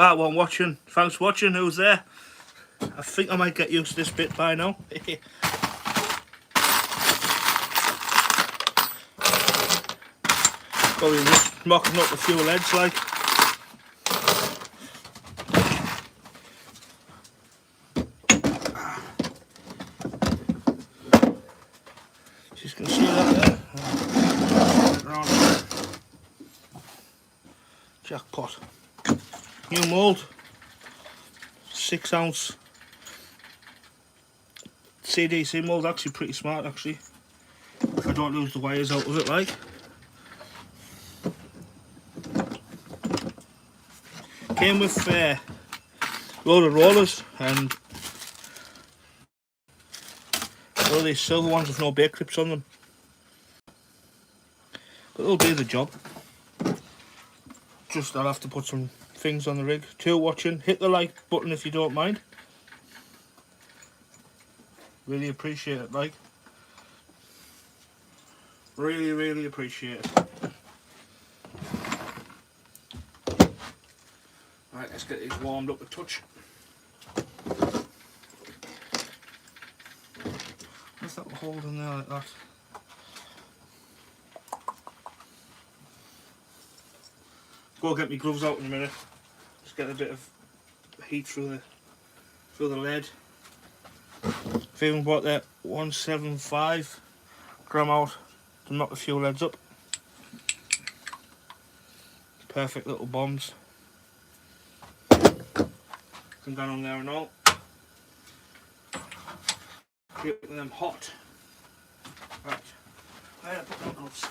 That one watching. Thanks for watching. Who's there? I think I might get used to this bit by now. Probably just mocking up a few leads like. Just can see that there. Jackpot. New mould. 6 ounce CDC mould. Actually pretty smart actually. If I don't lose the wires out of it like. Came with a load of rollers and all these silver ones with no bait clips on them. But it'll do the job. Just I'll have to put some things on the rig. Two watching. Hit the like button if you don't mind. Really appreciate it, like. Really appreciate it. Right, let's get these warmed up a touch. What's that hold in there like that? Go get my gloves out in a minute. Just get a bit of heat through the lead. I've even brought that 175 gram out to knock a few leads up. Perfect little bombs. Come down on there and all. Keep them hot. Right. Where did I put my gloves?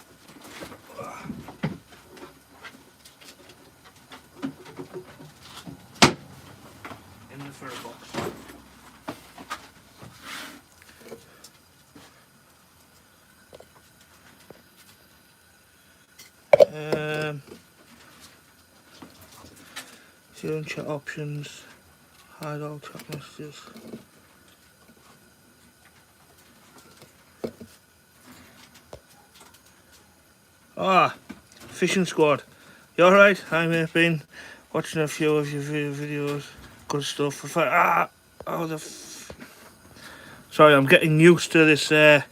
In the fur box. Zero chat options. Hide all chat messages. Ah, Fishing Squad. You alright? I've been watching a few of your videos. Good stuff. Sorry, I'm getting used to this. Right.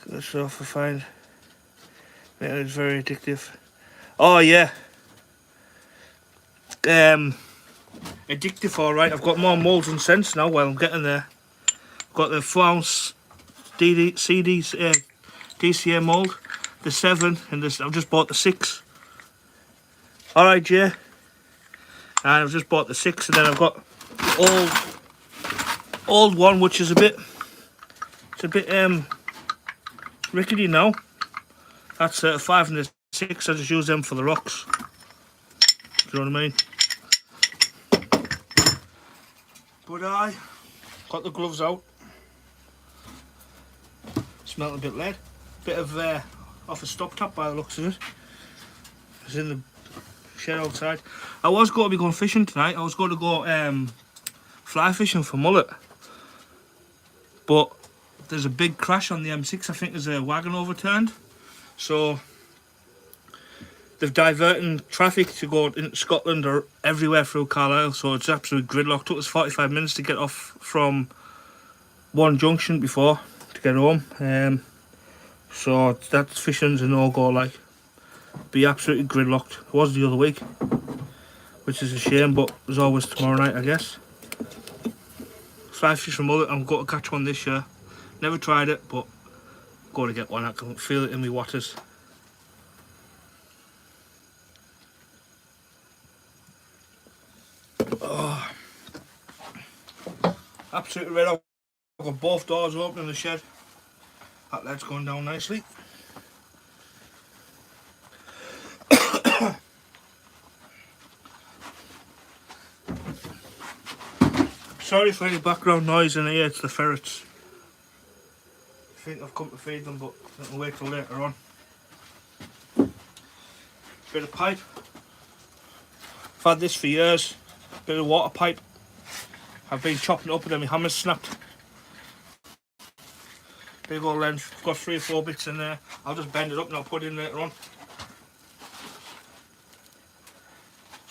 Good stuff. I find it's very addictive. Oh yeah. Addictive, alright. I've got more molds and scents now. Well, I'm getting there. I've got the 4 ounce DCA mold, the 7, and this. I've just bought the 6. Alright, yeah. And I've just bought the 6, and then I've got the old one, which is a bit rickety now. That's 5 and the 6. I just use them for the rocks. Do you know what I mean? But I got the gloves out. Smelled a bit lead. Bit of off a stop tap by the looks of it. It's in the shed outside. I was going to be going fishing tonight. I was going to go fly fishing for mullet. But there's a big crash on the M6. I think there's a wagon overturned. So they've diverted traffic to go into Scotland or everywhere through Carlisle. So it's absolute gridlock. Took us 45 minutes to get off from one junction before to get home. So that fishing's a no-go, like. Be absolutely gridlocked. It was the other week, which is a shame, but there's always tomorrow night, I guess. Fly fish for mullet. I'm going to catch one this year. Never tried it, but I'm going to get one. I can feel it in my waters. Oh, absolutely red hot. I've got both doors open in the shed. That lead's going down nicely. Sorry for any background noise in here, it's the ferrets. I think I've come to feed them, but I'll wait till later on. Bit of pipe. I've had this for years. Bit of water pipe. I've been chopping it up and then my hammer's snapped. Big old length. I've got 3 or 4 bits in there. I'll just bend it up and I'll put it in later on.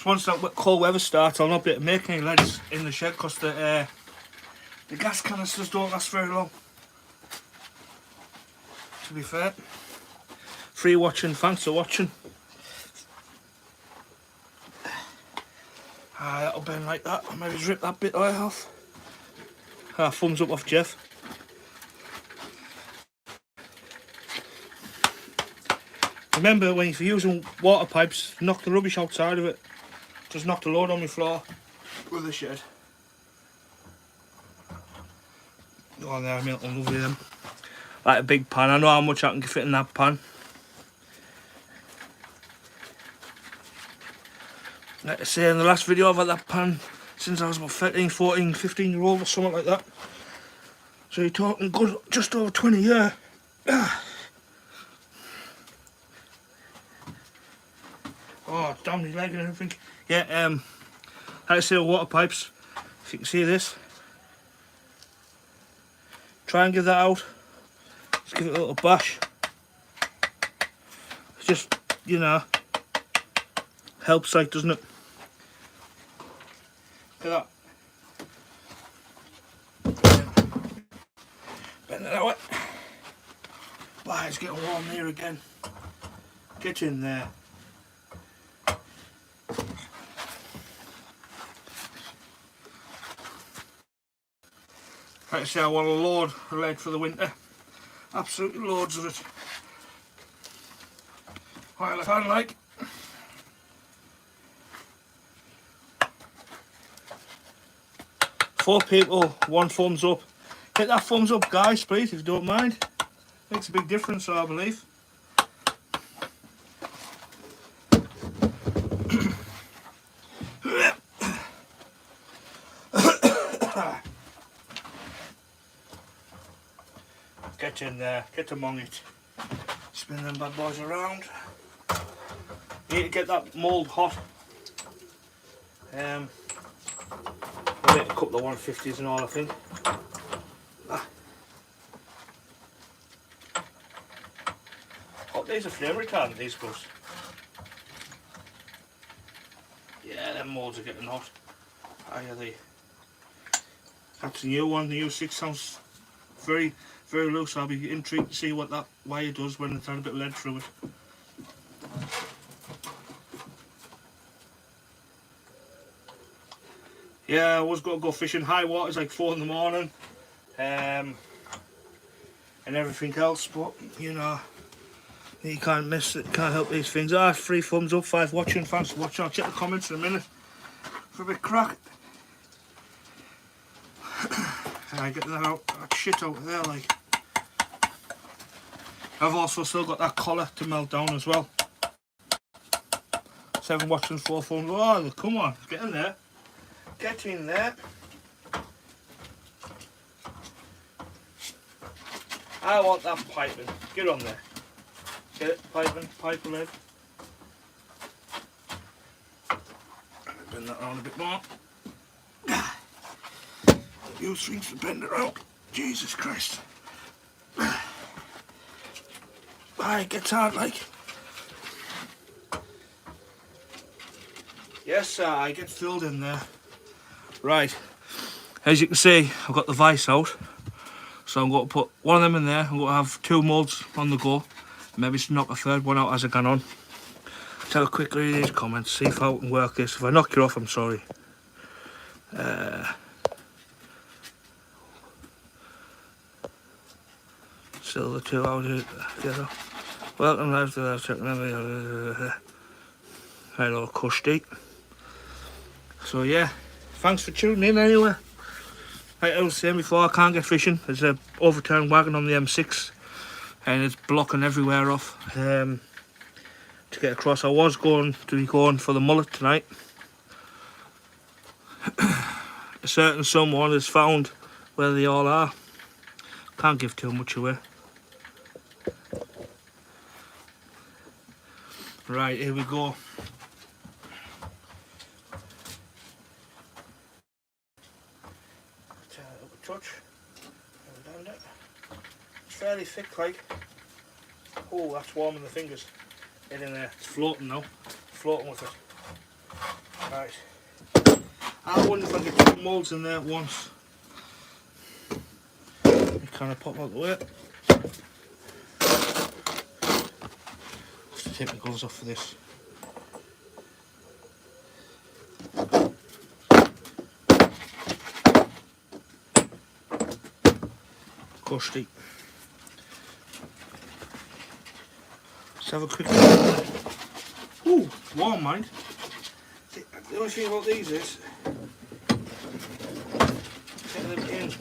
So once that cold weather starts, I'll not be able to make any leads in the shed because the gas canisters don't last very long. To be fair. Free watching, thanks for watching. That'll bend like that. I'll maybe rip that bit right off. Thumbs up off Jeff. Remember, when you're using water pipes, knock the rubbish outside of it. Just knock the load on the floor with the shed. Oh, there, I'm lovely them. Like a big pan. I know how much I can fit in that pan. Like I say, in the last video I've had that pan since I was about 13, 14, 15 year old or something like that. So you're talking good, just over 20 years. Oh, damn my leg and everything. Yeah, like I say, water pipes. If you can see this. Try and give that out. Just give it a little bash. It's just, you know, helps like, doesn't it? Look at that. Bend it that way. Wow, it's getting warm here again. Get in there. Like I say, I want to load a lead for the winter. Absolutely loads of it. While I can, like. Four people, one thumbs up. Hit that thumbs up, guys, please, if you don't mind. Makes a big difference, I believe. Get in there, get among it. Spin them bad boys around. You need to get that mould hot. I'll make a couple of 150s and all, I think. Oh, these are flame retardant, these guys. Yeah, them moulds are getting hot. Yeah, that's a new one, the U6 sounds very, very loose. I'll be intrigued to see what that wire does when it's had a bit of lead through it. Yeah, I was going to go fishing. High water's like 4 in the morning. And everything else, but you know, you can't miss it, can't help these things. 3 thumbs up, 5 watching, thanks for watching. I'll check the comments in a minute for a bit crack. I get that shit out of there, like. I've also still got that collar to melt down as well. 7 watching, 4 thumbs. Oh, come on, get in there. Get in there. I want that piping. Get on there. Get it, piping, pipe lead. Bend that around a bit more. Use things to bend it around. Jesus Christ. It gets hard like. Yes, I get filled in there. Right, as you can see, I've got the vice out, so I'm going to put one of them in there. I'm going to have 2 moulds on the go, maybe knock a third one out as I go on. Let's have a quick read these comments, see if I can work this. If I knock you off, I'm sorry. Still the 2 hours together. Welcome live to that. Hello, Custy. So yeah. Thanks for tuning in anyway. Like I was saying before, I can't get fishing. There's an overturned wagon on the M6 and it's blocking everywhere off to get across. I was going to be going for the mullet tonight. A certain someone has found where they all are. Can't give too much away. Right, here we go. Touch. It's fairly thick, like. Oh, that's warm in the fingers. Get in there. It's floating now. Floating with it. Right. I wonder if I can get 2 moulds in there at once. It kind of pop out the way. I have to take the gloves off for this. Custy. Let's have a quick look. Ooh, warm, mind. The only thing about these is get them in.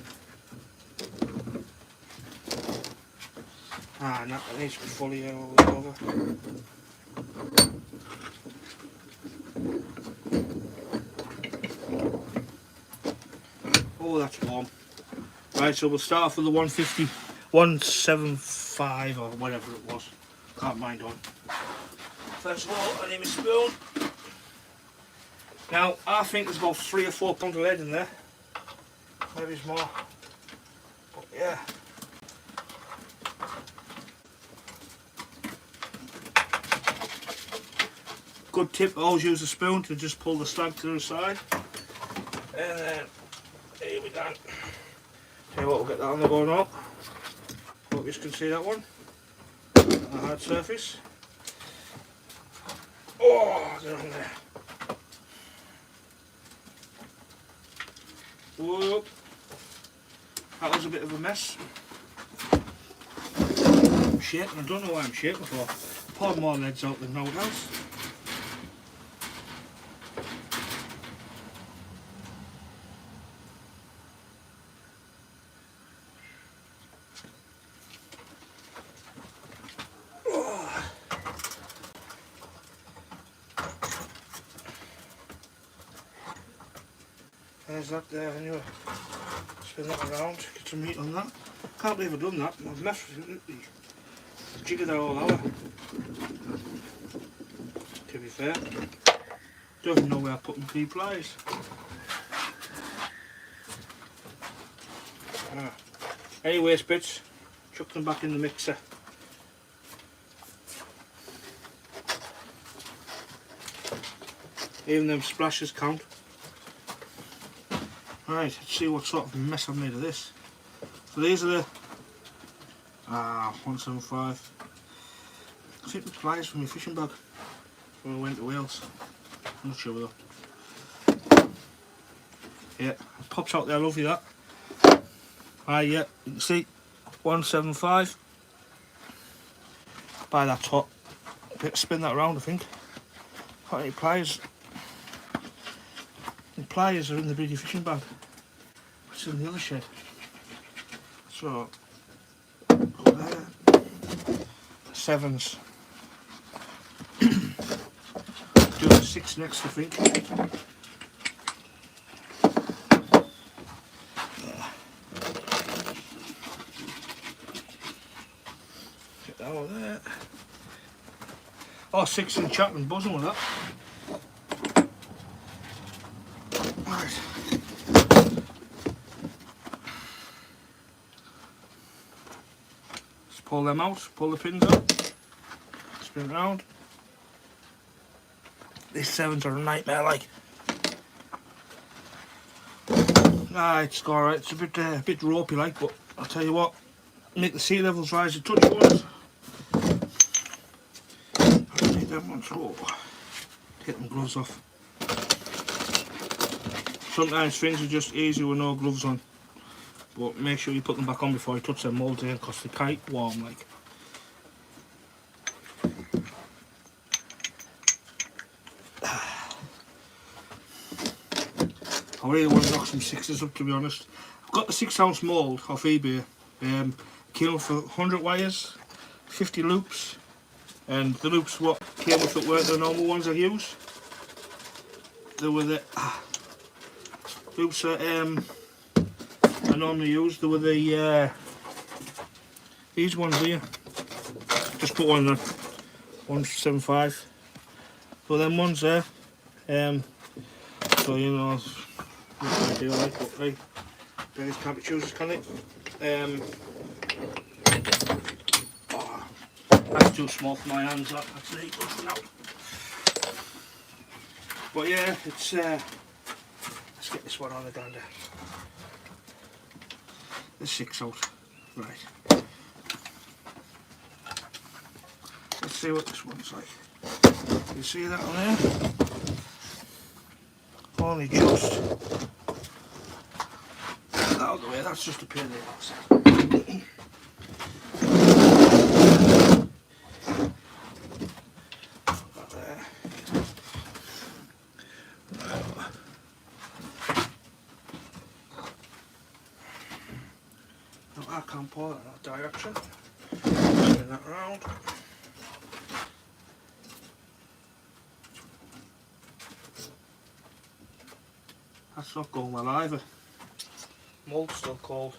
Ah, no, it needs to be fully all the way over. Oh, that's warm. Right, so we'll start off with the 150, 175 or whatever it was. Can't mind on. First of all, I need my spoon. Now, I think there's about 3 or 4 pounds of lead in there. Maybe it's more. But yeah. Good tip, always use a spoon to just pull the slag to the side. And then, here we go. Tell you what, we'll get that on the board now. Hope you can see that one. A hard surface. Oh, get on there. Whoop. That was a bit of a mess. I'm shaking, I don't know why I'm shaking for. Pour more leads out than no else. There's that there anyway. Spin that around, get some meat on that. Can't believe I've done that. I've messed with it. Jiggered that all over. To be fair. Don't even know where I put my 3 pliers. Any waste bits, chuck them back in the mixer. Even them splashes count. Right, let's see what sort of mess I've made of this. So these are the 175. I think the pliers from my fishing bag when we went to Wales. I'm not sure though. Yeah, it pops out there, lovely that. Yeah, you can see 175. By that top. Spin that around, I think. Got any pliers? The pliers are in the bloody fishing bag. It's in the other shed. So, over there. 7s. Do the 6 next, I think. Get that over there. Oh, 6 in Chapman, buzzing with that. Right. Just pull them out, pull the pins out, spin it around. These 7s are a nightmare, like. Nah, it's alright. It's a bit ropey, like, but I'll tell you what, make the sea levels rise a touch once. I'll take them ones go. Take them gloves off. Sometimes things are just easy with no gloves on, but make sure you put them back on before you touch them moulds in, because they're quite warm, like. I really want to knock some 6s up, to be honest. I've got the 6-ounce mould off eBay. Came for 100 wires, 50 loops, and the loops what came with it weren't the normal ones I use. They were the loops that I normally use. They were the these ones here. Just put one in there. 175. So them ones there. So you know. I do like, but hey, beggars can't be choosers, can they? Oh, that's too small for my hands, that's neat for now. But yeah, it's let's get this one on the gander. The 6 out. Right. Let's see what this one's like. You see that on there? Only just. Out of the way, that's just a pain in the arse. That there. No, I can't pull it in that direction. Turn that around. That's not going well either. Mold's still cold.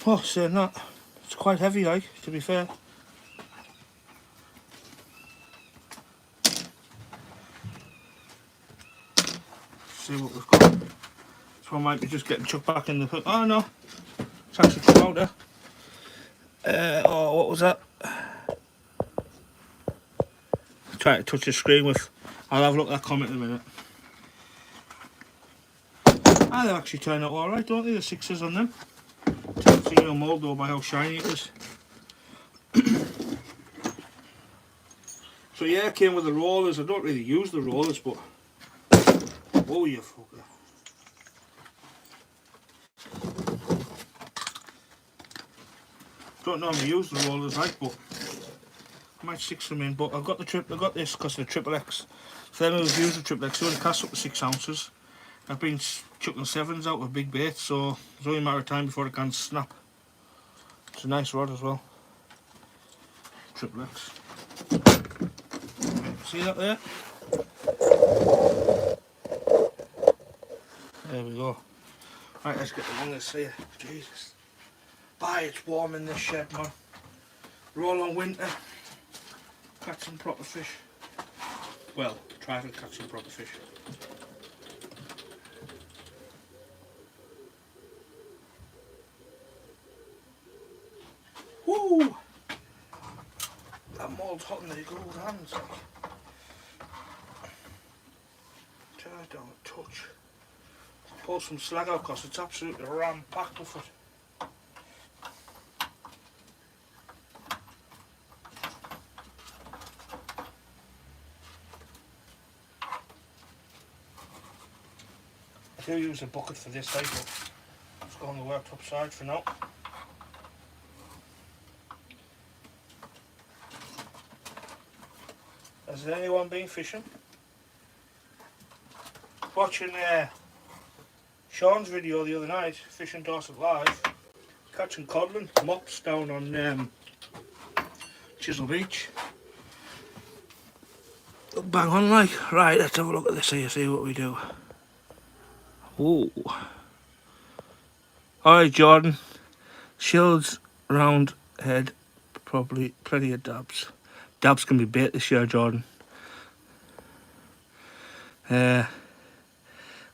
Oh, saying that, it's quite heavy, like, to be fair. See what we've got. So I might be just getting chucked back in the... Oh no, it's actually come out there. Oh, what was that? Try to touch the screen with... I'll have a look at that comment in a minute. Ah, they actually turn out alright, don't they, the 6s on them? Tell to your mould though by how shiny it is. So yeah, it came with the rollers. I don't really use the rollers, but... Oh, you fucker. Don't normally use the rollers, like, but... I might stick some in, but I've got this because of the Triple X. For them who've used the Triple X, they only cast up to 6 ounces. I've been chucking 7s out with big baits, so it's only a matter of time before it can snap. It's a nice rod as well. Triple X. Right, see that there? There we go. Right, let's get the longest here. Jesus. Bye, it's warm in this shed, man. Roll on winter. Catch some proper fish. Well, try to catch some proper fish. Woo! That mold's hot in the good hands. Try don't touch. Pull some slag out because it's absolutely ram-packed with it. I do use a bucket for this, but let's go on the worktop side for now. Has anyone been fishing? Watching Sean's video the other night, fishing Dorset Live, catching codlin, mops down on Chisel Beach. Look bang on like. Right, let's have a look at this here, see what we do. Whoa. Alright, Jordan. Shields, round head, probably plenty of dabs. Dabs can be bait this year, Jordan. When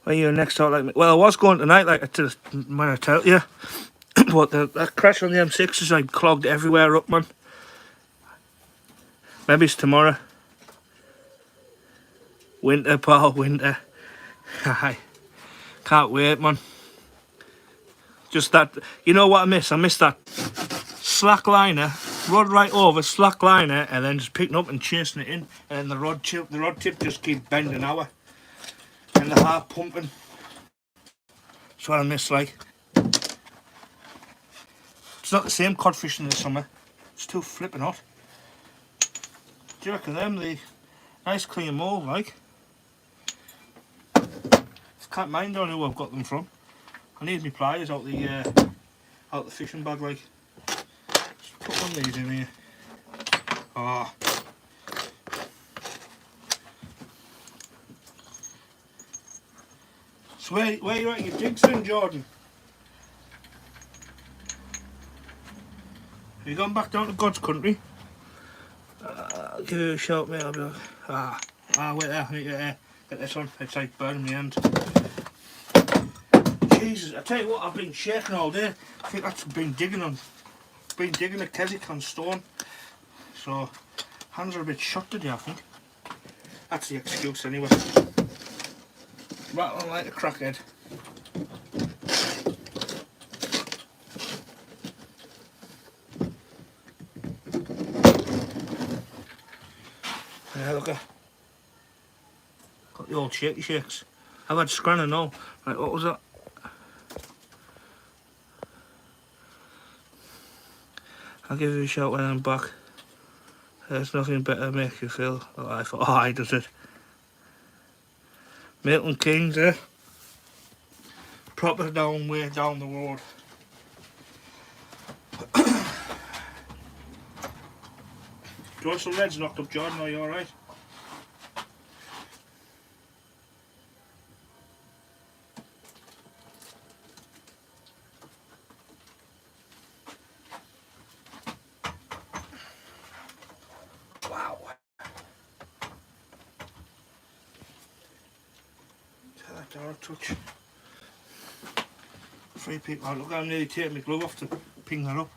you're next out like me. Well, I was going tonight, like when I tell you. But that crash on the M6 is like clogged everywhere up, man. Maybe it's tomorrow. Winter, pal, winter. Hi. Can't wait, man. Just that, you know what I miss? I miss that slack liner, rod right over, slack liner, and then just picking up and chasing it in, and then the rod tip just keep bending out, and the heart pumping. That's what I miss, like. It's not the same cod fishing this summer. It's too flipping hot. Do you reckon them the nice clean mould, like? Can't mind on who I've got them from. I need my pliers out the fishing bag, like. Just put one of these in here. Ah. So where you at your jigs then, Jordan? Have you gone back down to God's country? I'll give you a shout, mate. I'll be like, wait there, I need to get this on. It's like burning my hand. Jesus, I tell you what, I've been shaking all day. I think that's been digging a Keswick on stone. so hands are a bit shot today, I think. That's the excuse anyway. Rattling like a crackhead. Yeah, look at got the old shaky shakes. I've had scranner now. Right, what was that? I'll give you a shout when I'm back. There's nothing better to make you feel alive. Oh, I does it. Milton Keynes, eh? Proper way down the road. Russell Red's knocked up Jordan, are you alright? Wow. Tell that door touch. 3 people. Oh, look, I'm nearly taking my glove off to ping that up.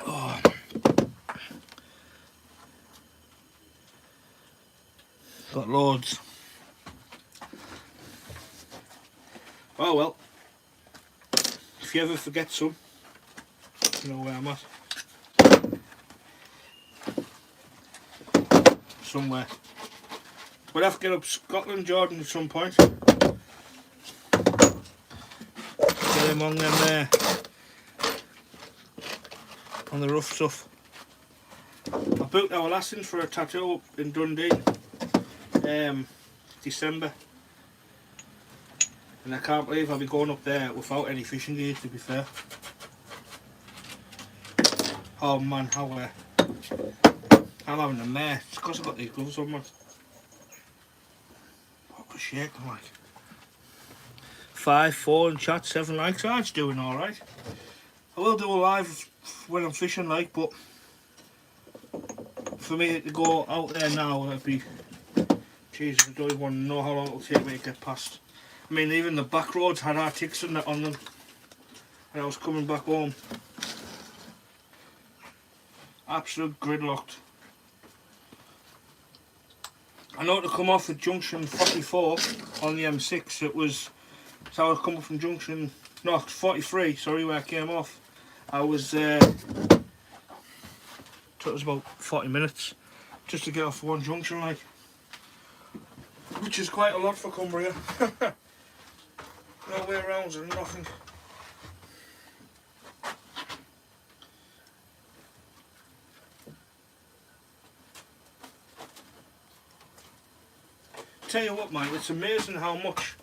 Oh. Got loads. Oh well. If you ever forget some, you know where I'm at. Somewhere. We'll have to get up Scotland Jordan at some point. Get him on them there. On the rough stuff. I booked our lessons for a tattoo in Dundee. December. And I can't believe I'll be going up there without any fishing gear, to be fair. Oh man, how I'm having a mare. It's because I've got these gloves on, man. What a shake, I'm like. 5, 4 and chat, 7 likes. Oh, it's doing alright. I will do a live when I'm fishing, like, but for me to go out there now, it'd be... Jesus, I don't even want to know how long it'll take me to get past. I mean, even the back roads had our ticks on them. And I was coming back home. Absolute gridlocked. I know to come off at junction 44 on the M6, it was, so I was coming from junction, no, 43, sorry, where I came off. I was, took us about 40 minutes just to get off one junction, like. Which is quite a lot for Cumbria. No way around and nothing. Tell you what, man, it's amazing how much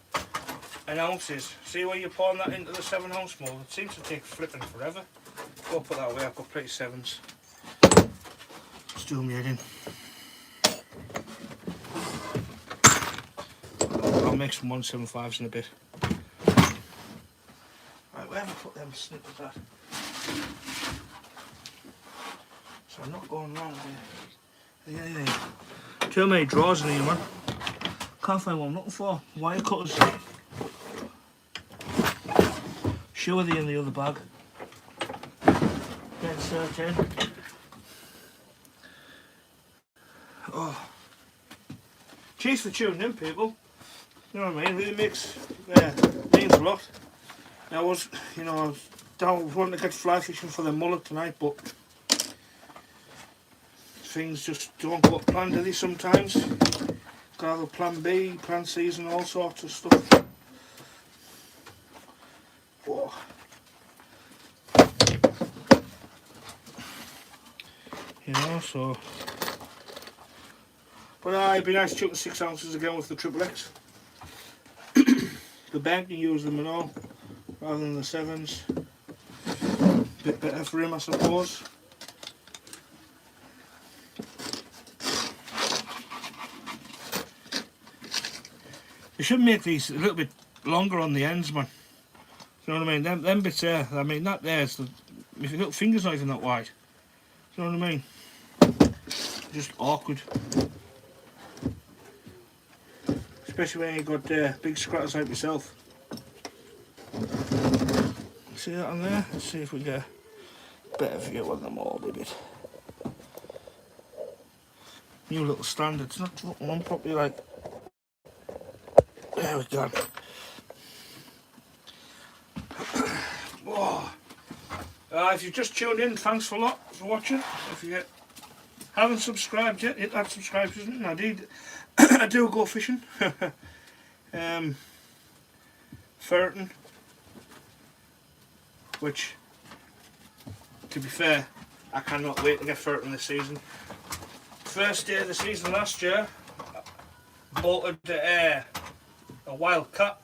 an ounce is. See where you're pouring that into the 7 ounce mould? It seems to take flipping forever. Go put that away, I've got pretty 7s. Let's do them yet in. I'll make some 175s in a bit. Right, where have I put them snippets at? So I'm not going wrong there. Yeah. Too many drawers in here, man. Can't find what I'm looking for. Wire cutters. Sure they're in the other bag. Get search in. Oh. Cheers for tuning in, people. You know what I mean? It really means a lot. I was, I was down wanting to get fly fishing for the mullet tonight, but things just don't go planned, do they, sometimes? Got to have a plan B, plan C's and all sorts of stuff. Whoa. So... But it'd be nice chucking 6 ounces again with the Triple X. The bank can use them and all, rather than the 7s. Bit better for him, I suppose. You should make these a little bit longer on the ends, man. You know what I mean? Them bits there, I mean, that there's the... If your little finger's not even that wide. You know what I mean? Just awkward. Especially when you've got big scratters like myself. See that on there? Let's see if we get better view on them all a bit. New little stand, it's not looking on properly, like. There we go. Whoa. If you've just tuned in, thanks a lot for watching. If you haven't subscribed yet, hit that subscribe button. I do go fishing. Ferreting, which, to be fair, I cannot wait to get ferreting this season. First day of the season last year, I bolted a wild cat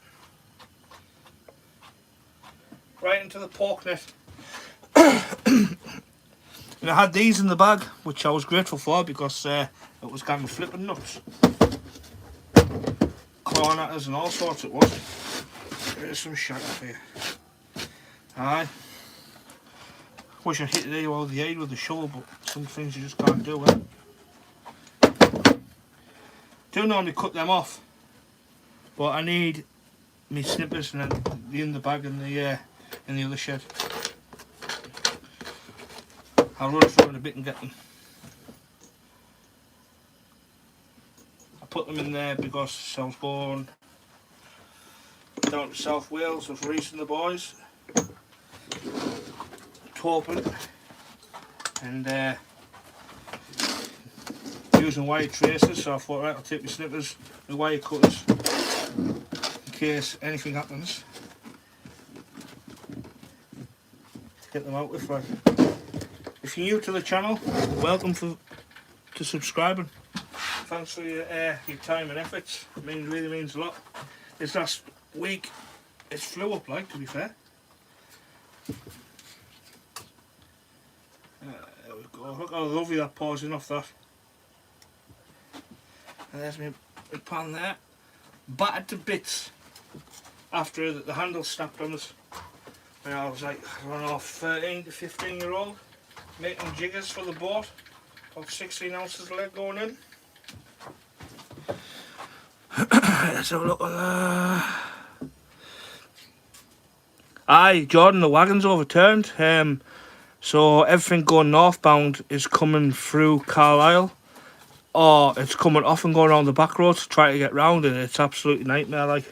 right into the pork net. And I had these in the bag, which I was grateful for because it was kind of flipping nuts. Clawing at us and all sorts it was. There's some shit up here. Aye. Wish I hit it all the aid with the shovel, but some things you just can't do, eh? Do normally cut them off, but I need me snippers and the in the bag and the in the other shed. I'll run through in a bit and get them. I put them in there because I was going down to South Wales with Reese and the boys, Torpin, and using wire tracers, so I thought, right, I'll take my snippers, my wire cutters, in case anything happens. Get them out with, right. If you're new to the channel, welcome to subscribing. Thanks for your time and efforts. It really means a lot. This last week, it's flew up, like, to be fair. There we go. Look how lovely that pausing off that. And there's my pan there. Battered to bits after the handle snapped on us. And I was like, I don't know, 13 to 15 year old making jiggers for the boat. About 16 ounces of lead going in. Let's have a look at that. Aye, Jordan, the wagon's overturned. So everything going northbound is coming through Carlisle, or it's coming off and going around the back road to try to get round it. It's absolutely nightmare, like.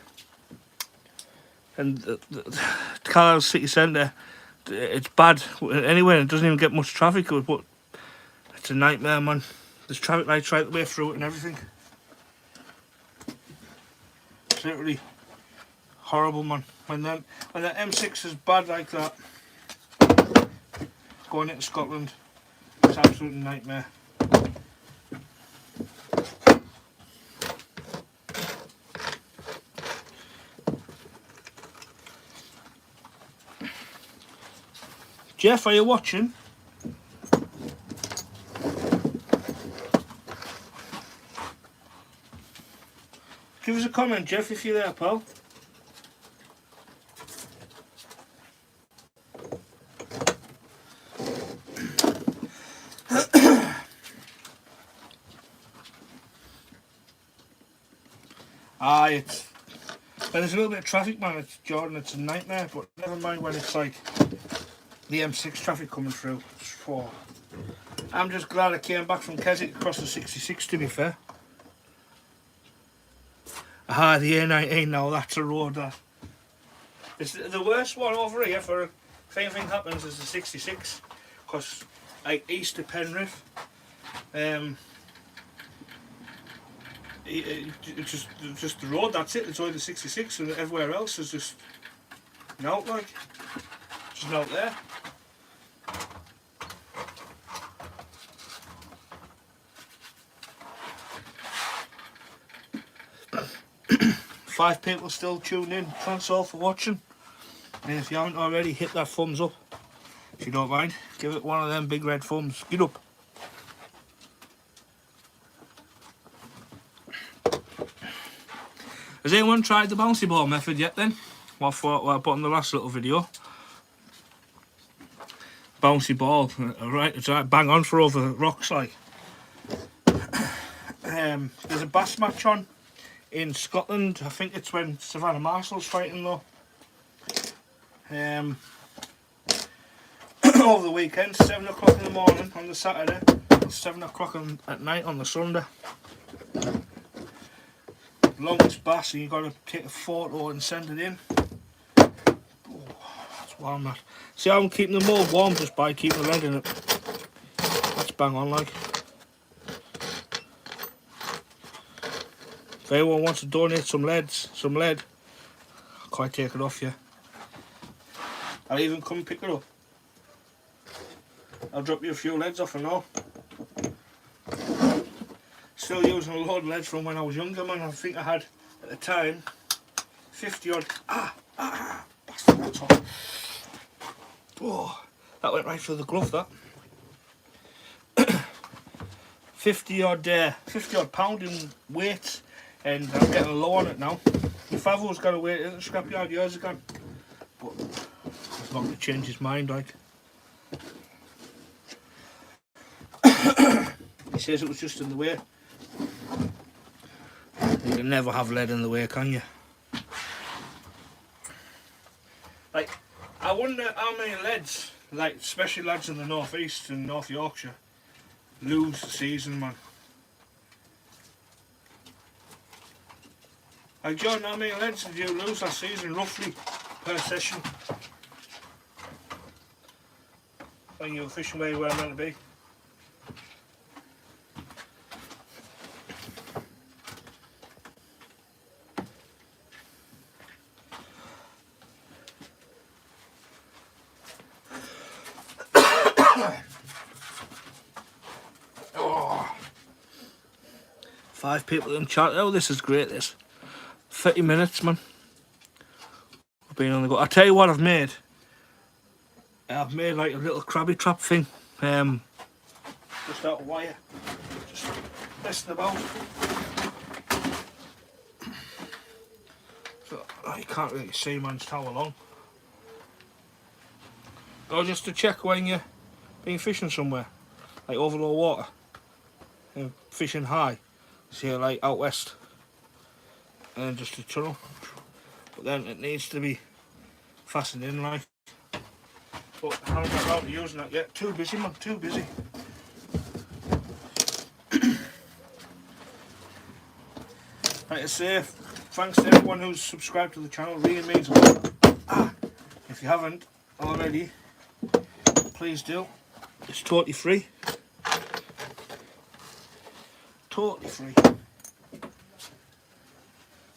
And the Carlisle city centre, it's bad anyway. It doesn't even get much traffic, but it's a nightmare, man. There's traffic lights right the way through it and everything. It's literally horrible, man. When the M6 is bad like that, going into Scotland, it's an absolute nightmare. Jeff, are you watching? Give us a comment, Jeff, if you're there, pal. It's when there's a little bit of traffic, man. It's Jordan. It's a nightmare. But never mind when it's like the M6 traffic coming through. I'm just glad I came back from Keswick across the 66. To be fair. The A19 now. That's a road. That it's the worst one over here for if anything happens is the 66, because like east of Penrith, it's just the road, that's it. It's only the 66, and everywhere else is just out, like, just not there. Five people still tuned in. Thanks all for watching. And if you haven't already, hit that thumbs up. If you don't mind, give it one of them big red thumbs. Get up. Has anyone tried the bouncy ball method yet then? What I put in the last little video. Bouncy ball, right? It's right bang on for over rocks, like. There's a bass match on in Scotland. I think it's when Savannah Marshall's fighting though. over the weekend, 7 o'clock in the morning on the Saturday, 7 o'clock at night on the Sunday. Longest bass, and you've got to take a photo and send it in. Oh, that's warm, that. See how I'm keeping them more warm just by keeping the lead in it. That's bang on, like. If anyone wants to donate some lead, I'll quite take it off you. I'll even come and pick it up. I'll drop you a few leads off and all. Still using a load of leads from when I was younger, man. I think I had, at the time, 50 odd. Bastard, that's hot. Oh, that went right through the glove, that. 50 odd pound in weight, and I'm getting low on it now. My father was going to wait at the scrapyard years ago, but he's not going to change his mind, like. He says it was just in the way. You can never have lead in the way, can you? Like, I wonder how many lads, like especially lads in the North East and North Yorkshire, lose the season, man. Like, John, how many lads did you lose last season, roughly, per session? When you were fishing where you were meant to be? Oh. 5 people in chat. Oh, this is great, this. 30 minutes, man. I've been on the go. I'll tell you what I've made. I've made like a little crabby trap thing. Just out of wire. Just messing about. So, you can't really see, man's how long. Or just to check when you're been fishing somewhere. Like over low water. And fishing high. See, like out west. And just a tunnel. But then it needs to be fastened in, like. But I haven't got around to using that yet. Too busy, man, too busy. Like I say, thanks to everyone who's subscribed to the channel, it really means a lot. If you haven't already, please do. It's totally free. Totally free.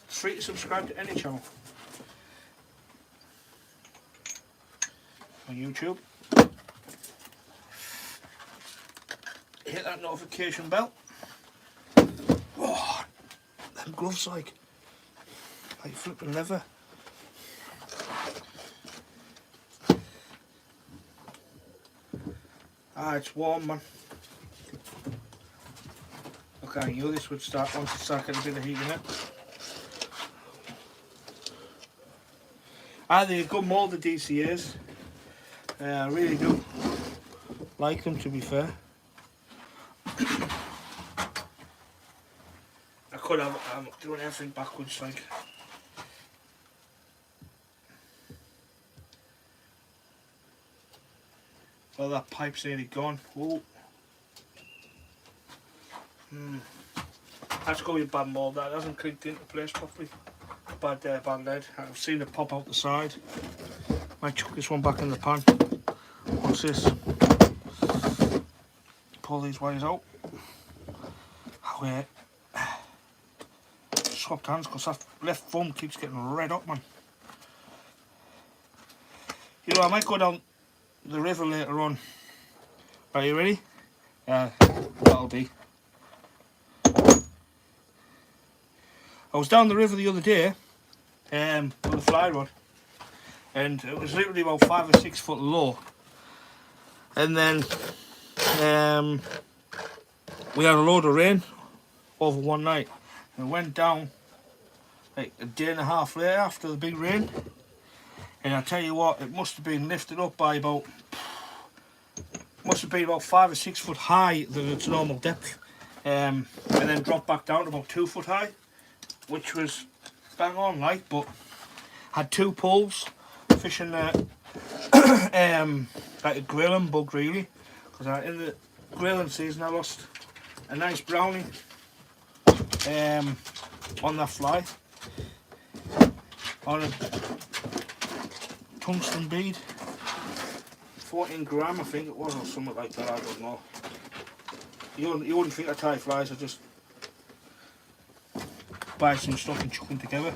It's free to subscribe to any channel. On YouTube. Hit that notification bell. Oh, them gloves like flipping leather. It's warm, man. Okay, I knew this would start once it started getting a bit of heat in it. They're a good mould, the DCAs. I really do like them, to be fair. I could have, I'm doing everything backwards, like. Well, that pipe's nearly gone. Whoa. That's going to be bad mould, that hasn't clicked into place properly. Bad lead. I've seen it pop out the side. Might chuck this one back in the pan. What's this? Pull these wires out. Swapped hands because that left thumb keeps getting red up, man. You know, I might go down the river later on. Are you ready? That'll be. I was down the river the other day with a fly rod, and it was literally about 5 or 6 foot low. And then we had a load of rain over one night, and went down like a day and a half later after the big rain. And I tell you what, it must have been lifted up by about 5 or 6 foot high than its normal depth, and then dropped back down to about 2 foot high, which was bang on, like. But had 2 poles fishing like a grilling bug really, because in the grilling season I lost a nice brownie on that fly, on a tungsten bead, 14 gram I think it was, or something like that, I don't know. You wouldn't think of Thai flies, I just buy some stuff and chuck them together.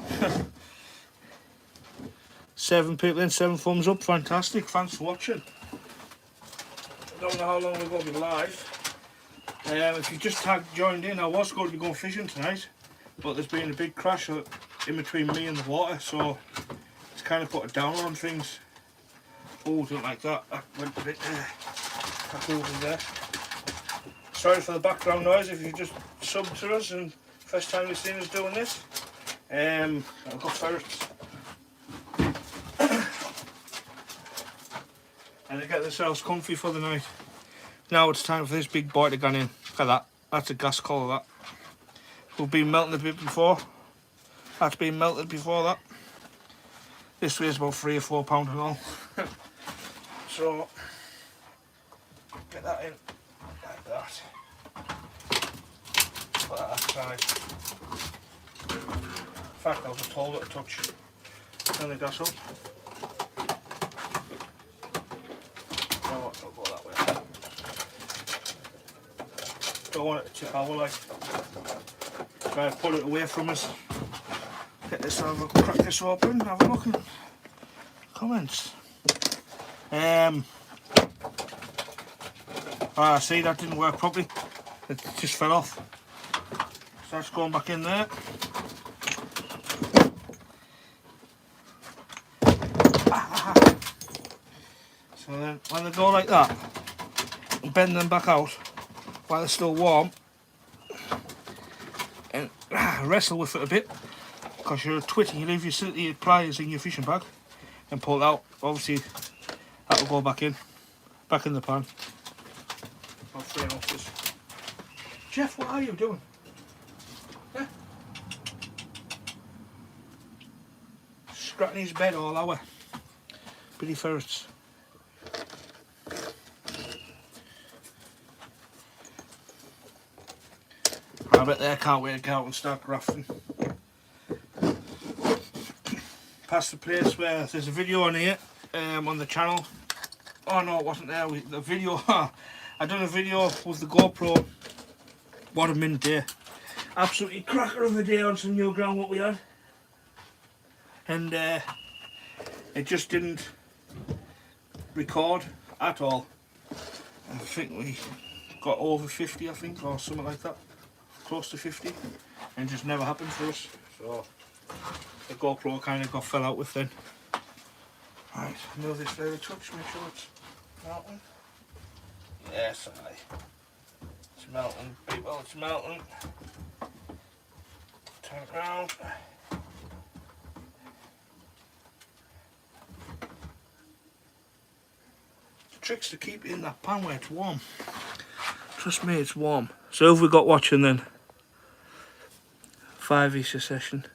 7 people in, 7 thumbs up, fantastic, thanks for watching. I don't know how long we're going to be live. If you just joined in, I was going to be going fishing tonight, but there's been a big crash in between me and the water, so it's kind of put a downer on things. Oh, don't like that, that went a bit that moved there. Sorry for the background noise if you just subbed to us and first time you've seen us doing this. I've got ferrets. And they get themselves comfy for the night. Now it's time for this big boy to go in. Look at that. That's a gas collar, that. We've been melting a bit before. That's been melted before that. This weighs about 3 or 4 pounds and all. So, get that in like that. Put that outside. In fact, I'll just hold it a touch. Turn the gas up. I'll go that way. Don't want it to tip over like. Try to pull it away from us. Get this over, crack this open, have a look and comments. See, that didn't work properly. It just fell off. So that's going back in there. So then when they go like that, bend them back out while they're still warm and wrestle with it a bit, because you're a twit and you leave your pliers in your fishing bag and pull it out. Obviously that will go back in the pan. About 3 ounces. Jeff, what are you doing? Yeah? Scratching his bed all hour. Billy ferrets. I bet they can't wait to go out and start grafting. Past the place where there's a video on here, on the channel. Oh no, it wasn't there. The video, I done a video with the GoPro. What a mint day. Absolutely cracker of a day on some new ground what we had. And it just didn't record at all. I think we got over 50, I think, or something like that. Close to 50, and just never happened for us. So the GoPro kind of got fell out with then. Right, move this very touch, make sure it's melting. Yes, it's melting, people, it's melting. Turn it round. The trick's to keep it in that pan where it's warm. Trust me, it's warm. So who have we got watching then? 5-ish a session.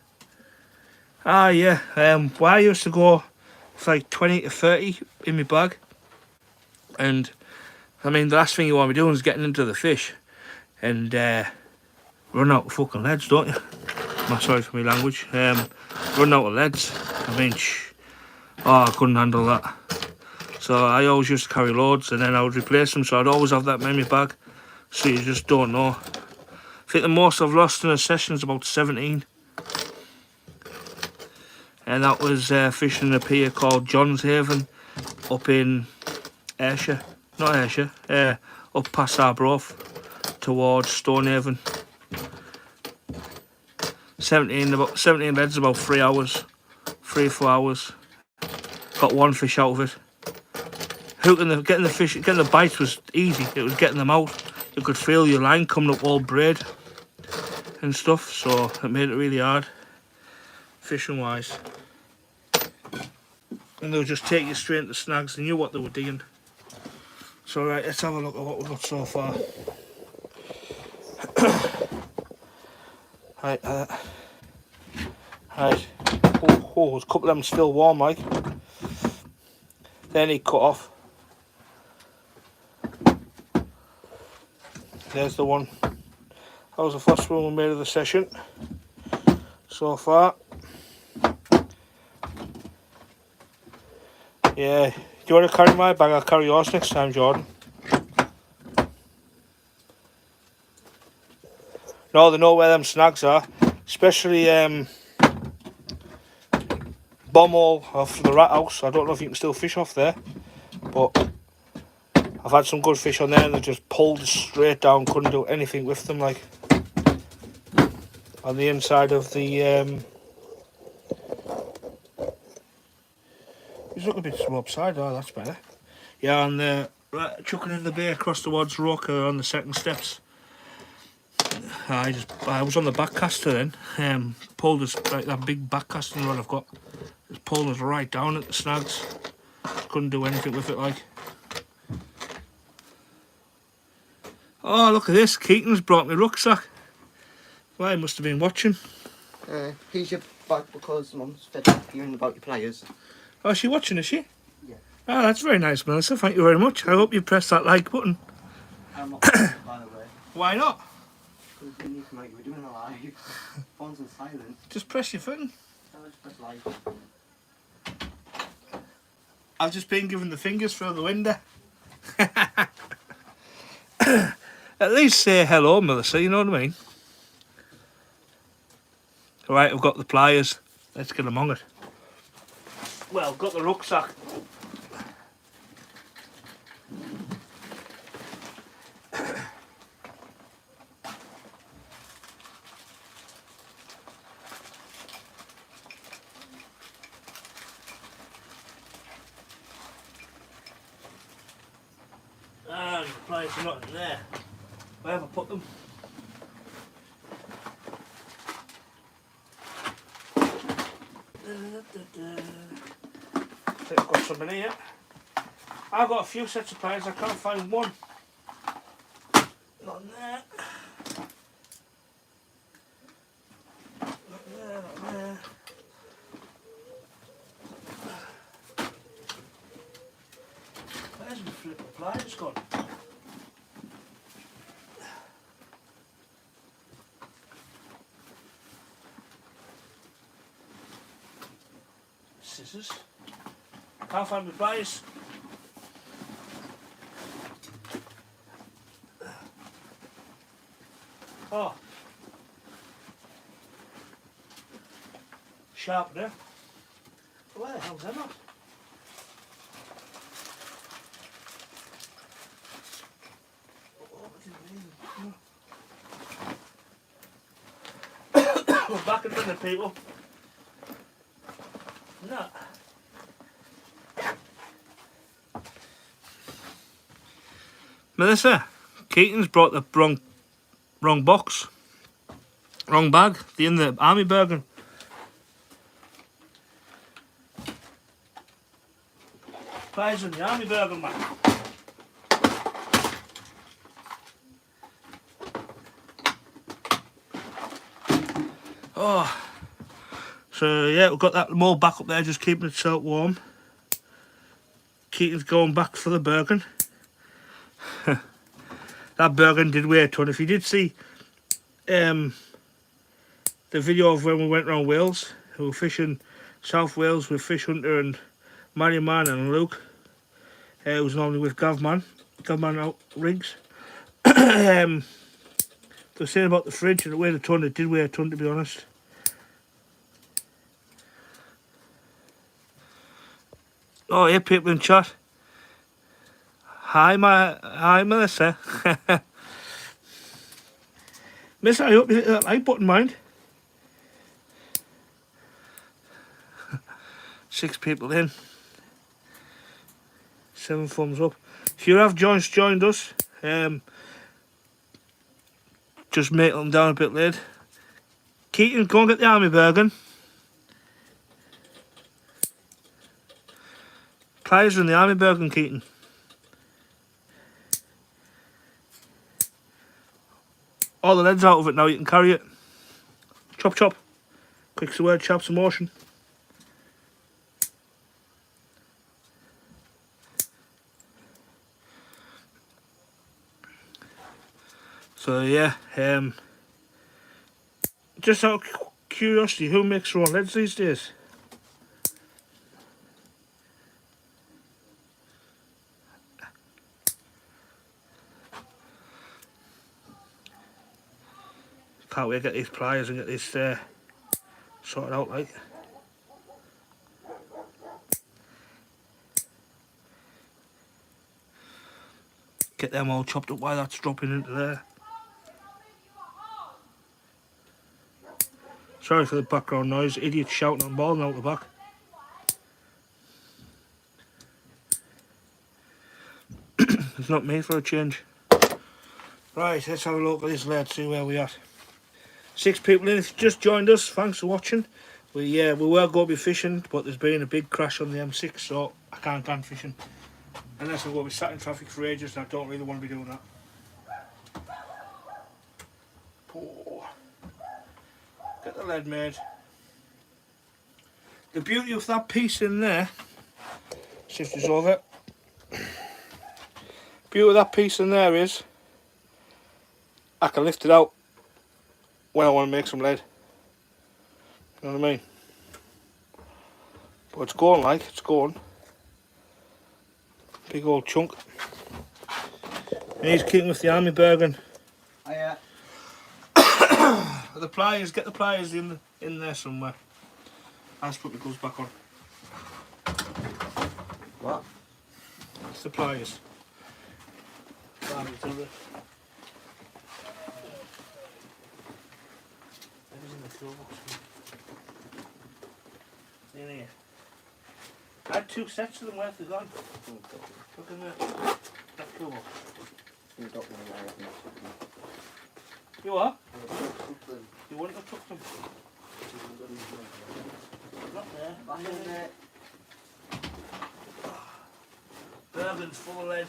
Ah yeah, well I used to go for like 20 to 30 in my bag, and I mean the last thing you want to be doing is getting into the fish and run out of fucking leads, don't you? I'm sorry for my language. Run out of leads. I mean, I couldn't handle that. So I always used to carry loads and then I would replace them, so I'd always have that in my bag. So you just don't know. I think the most I've lost in a session is about 17. And that was fishing a pier called John's Haven up in Ayrshire. Not Ayrshire, up past Arbroath towards Stonehaven. 17 leads, about 3 hours. 3 or 4 hours. Got one fish out of it. Getting the bites was easy. It was getting them out. You could feel your line coming up all braid and stuff, so it made it really hard, fishing wise. And they would just take you straight into snags. They knew what they were digging. So right, let's have a look at what we've got so far. Right, right. Oh, there's a couple of them still warm, like. Then he cut off. there's the one. That was the first one we made of the session so far. Yeah, do you want to carry my bag? I'll carry yours next time, Jordan. No, they know where them snags are, especially Bommel off the Rat House. I don't know if you can still fish off there, but I've had some good fish on there and they just pulled straight down, couldn't do anything with them, like on the inside of the he's looking a bit small upside. Oh, that's better. Yeah, and right, chucking in the bay across towards Roker on the second steps. I was on the backcaster then, pulled us like that big backcasting rod I've got, just pulled us right down at the snags. Couldn't do anything with it, like. Oh, look at this, Keaton's brought me rucksack. Well, he must have been watching. Here's your bag because Mum's fed up hearing about your players. Oh, is she watching, is she? Yeah. Oh, that's very nice, Melissa, thank you very much. I hope you press that like button. I'm not by the way. Why not? Because we need to make, we're doing a live. Phones are silent. Just press your button. I'll just press live. I've just been given the fingers through the window. At least say hello, Melissa, you know what I mean? Alright, I've got the pliers. Let's get them on it. Well, got the rucksack. Ah, the pliers are not in there. Where have I put them? I think I've got some in here. I've got a few sets of pliers, I can't find one. Not in there. Not there, not there. Where's my flip of pliers gone? Scissors. Can't find my pliers. Oh. Sharpener. Where the hell's that at? We're back in front of people. No. Melissa, Keaton's brought the wrong box. Wrong bag. The in the Army Bergen. Pliers in the Army Bergen, man. Oh. So yeah, we've got that mold back up there, just keeping itself warm. Keaton's going back for the Bergen. That Bergen did weigh a ton. If you did see the video of when we went around Wales, we were fishing South Wales with Fish Hunter and Mariman and Luke. It was normally with Gavman out rigs. They were saying about the fridge and it weighed a ton. It did weigh a ton, to be honest. Oh, hey, people in chat. Hi, Melissa. Miss, I hope you hit that like button, mind. 6 people in. 7 thumbs up. If you have joined us, just make them down a bit late. Keaton, go and get the Army Bergen. Pliers in the Army Bergen, Keaton. All the lead's out of it now, you can carry it. Chop chop. Quick's the word, chop's the motion. So yeah, just out of curiosity, who makes their own leads these days? Can't wait to get these pliers and get this sorted out like. Get them all chopped up while that's dropping into there. Sorry for the background noise, idiots shouting and bawling out the back. It's not me for a change. Right, let's have a look at this lead, see where we're at. 6 people in. If you just joined us, thanks for watching. We were going to be fishing, but there's been a big crash on the M6, so I can't go fishing. Unless I'm going to be sat in traffic for ages, and I don't really want to be doing that. Oh. Get the lead made. The beauty of that piece in there, shift this over. Beauty of that piece in there is I can lift it out when I want to make some lead. You know what I mean? But it's going like, it's going. Big old chunk. And he's kicking with the army Bergen. Oh, yeah. The pliers, get the pliers in there somewhere. I'll just put the gloves back on. What? It's the pliers. Everything's in the toolbox. In here. I had 2 sets of them, where's they gone? Look in that toolbox. You got one there, I think. You what? You wouldn't have took them. Not there. Back in there. Bergen's full of lead.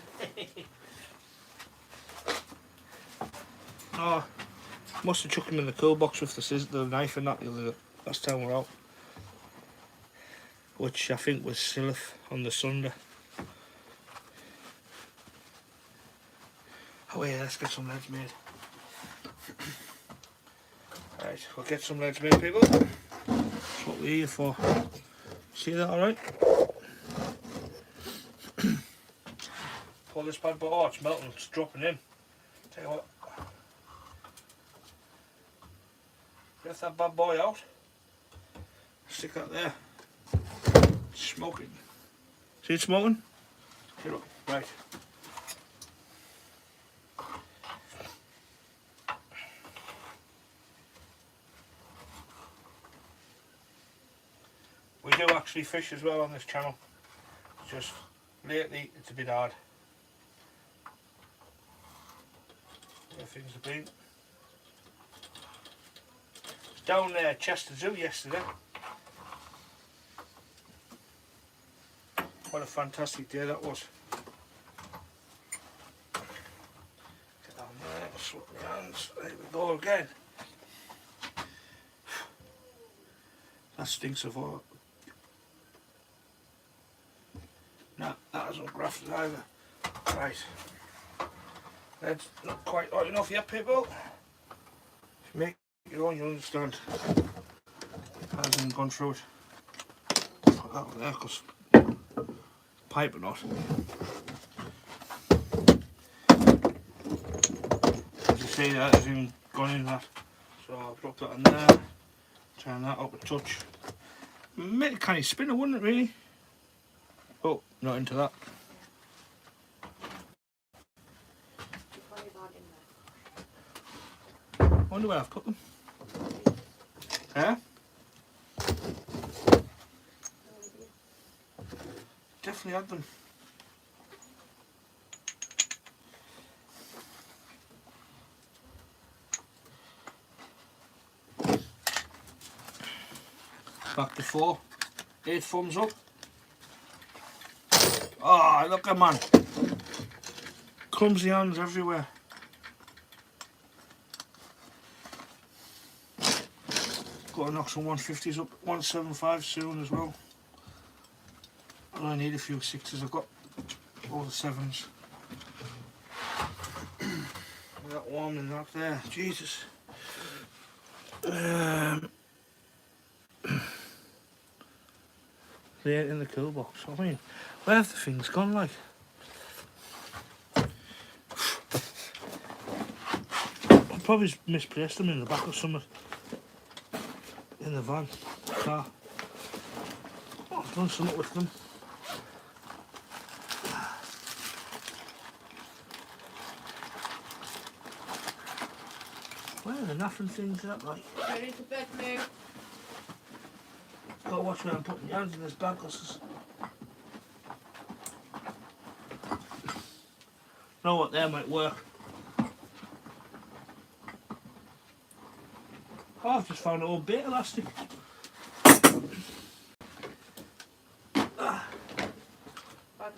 Oh, must have chucked them in the cool box with the knife and that the other last time we're out. Which I think was Silith on the Sunday. Oh yeah, let's get some leads made. Right, we'll get some leads made, people. That's what we're here for. See that alright? Pull this bad boy. Oh, it's melting, it's dropping in. Tell you what. Get that bad boy out. Stick that there. It's smoking. See it smoking? Here, look. Right. We do actually fish as well on this channel. It's just lately it's a bit hard. Where things have been. It's down there Chester Zoo yesterday. What a fantastic day that was. Get down there, slip my hands. There we go again. That stinks of oil. No, that hasn't grafted either. Right. That's not quite hot enough yet, people. If you make your own, you'll understand. That hasn't gone through it. Put that over there, because pipe or not. As you see, that hasn't even gone in that. So I'll drop that in there. Turn that up a touch. Make a kind of spinner, wouldn't it, really? Oh, not into that. Wonder where I've put them. Yeah? Definitely had them. Back to 4. 8 thumbs up. Oh, look at man. Clumsy hands everywhere. Got to knock some 150s up, 175 soon as well. I only need a few 6s, I've got all the 7s. that warm and not there. Jesus. They ain't in the cool box. I mean, where have the things gone like? I probably misplaced them in the back or something. In the van. Car. Oh, I've done something with them. Where are the naffing things at like? Ready to bed now. Gotta watch where I'm putting your hands in this bag because know what there might work. Oh, I've just found an old bait elastic. Bag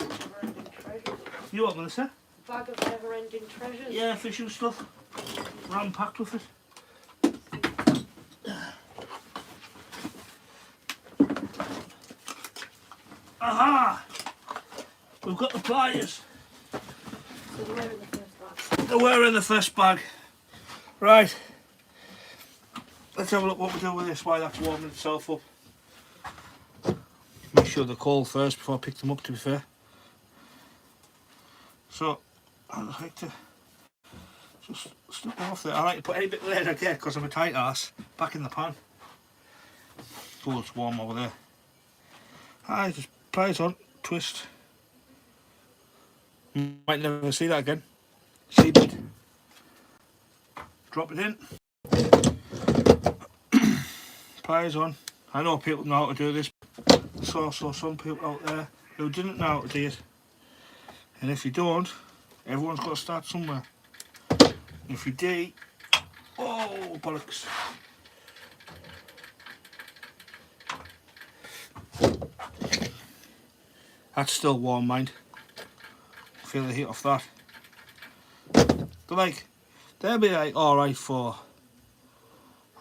of never-ending treasures. You what, Melissa? Bag of never-ending treasures. Yeah, fishing stuff. Ram packed with it. Aha! We've got the pliers. So they were in the first bag. They were in the first bag. Right. Let's have a look what we do with this while that's warming itself up. Make sure they're cold first before I pick them up, to be fair. So, I like to just slip them off there. I like to put any bit of lead I get because I'm a tight ass back in the pan. Oh, it's warm over there. I just pliers on, twist. Might never see that again. Seabed. Drop it in. Pliers on. I know people know how to do this. I saw some people out there who didn't know how to do it. And if you don't, everyone's got to start somewhere. If you do, oh bollocks. That's still warm, mind. Feel the heat off that. They'll be like alright for,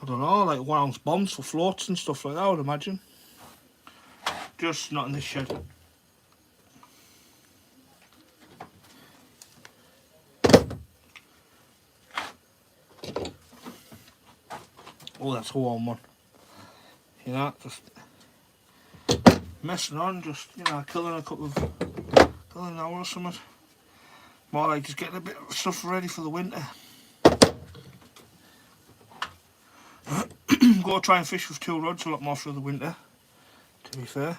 I don't know, like 1 ounce bombs for floats and stuff like that, I would imagine. Just not in this shed. Oh, that's a warm one. You know, just messing on, just, you know, killing an hour or something. More like just getting a bit of stuff ready for the winter. Go try and fish with 2 rods a lot more through the winter, to be fair.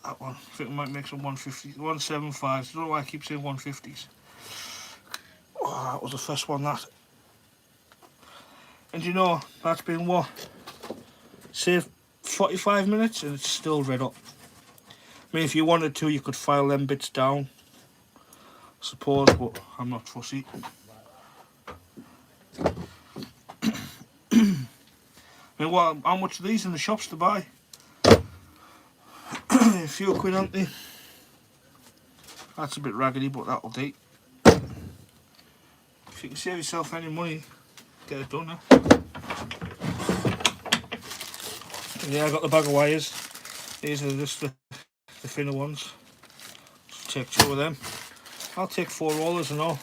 That one, I think we might make some 150s, 175s. I don't know why I keep saying 150s. Oh, that was the first one, that. And you know, that's been what? Say 45 minutes and it's still red up. I mean, if you wanted to, you could file them bits down, I suppose, but I'm not fussy. I mean, what? How much are these in the shops to buy? A few quid, aren't they? That's a bit raggedy, but that'll do. If you can save yourself any money, get it done, huh? Yeah, I got the bag of wires. These are just the thinner ones. Just take 2 of them. I'll take 4 rollers and all.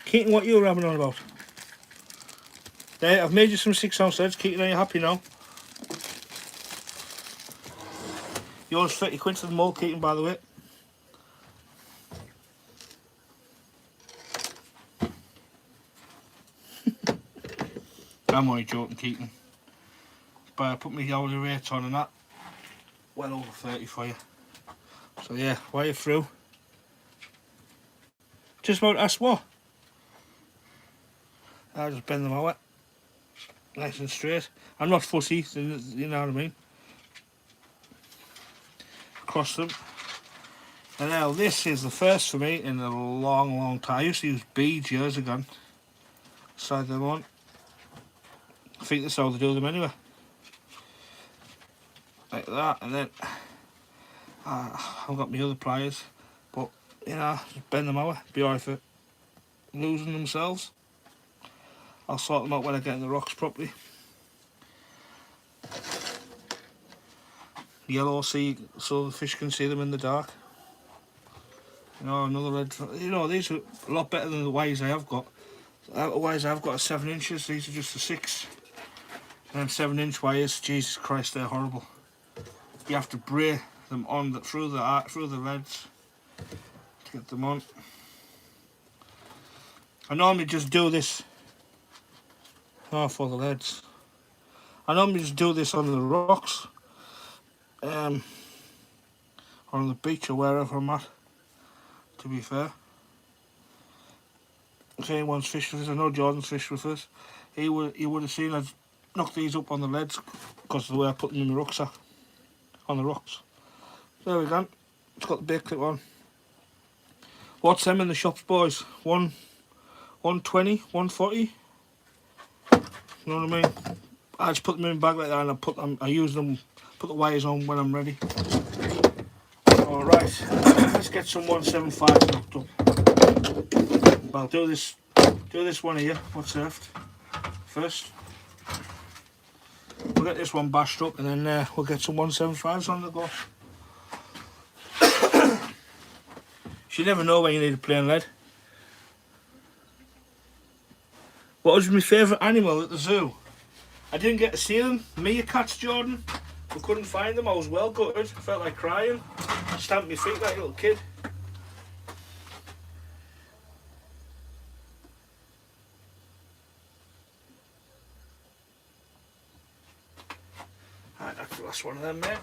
Keaton, what you were having on about? There, I've made you some 6 ounce heads. Keaton, are you happy now? Yours 30 quid for them all, Keaton, by the way. I'm only joking, Keaton. But I put my hourly rate on and that. Well over 30 for you. So yeah, wire through. Just about ask what? I'll just bend them out. Nice and straight. I'm not fussy, you know what I mean. Cross them. And now this is the first for me in a long time. I used to use beads years ago. Slide them on. I think that's how they do them anyway. Like that, and then I've got my other pliers, but you know, just bend them out. Be alright for losing themselves. I'll sort them out when I get in the rocks properly. Yellow so the fish can see them in the dark. You know, another lead. You know, these are a lot better than the wires I have got. The wires I've got are 7 inches. These are just the 6. And 7-inch wires. Jesus Christ, they're horrible. You have to braid them on through the leads to get them on. I normally just do this. Oh, for the leads. I normally just do this on the rocks, on the beach or wherever I'm at. To be fair, if anyone's fished with us, I know Jordan's fished with us. He would have seen us knock these up on the leads because of the way I put them in the rucksack on the rocks. There we go. It's got the bait clip on. What's them in the shops, boys? 120, 140. You know what I mean? I just put them in a bag like that, and I use them, put the wires on when I'm ready. All right, let's get some 175 knocked up. I'll do this one here. What's left first? We'll get this one bashed up, and then we'll get some 175s on the go. You never know when you need a plain lead. What was my favourite animal at the zoo? I didn't get to see them. Meerkats, Jordan. We couldn't find them. I was well gutted. I felt like crying. Stamped my feet like a little kid. Right, that's the last one of them, mate.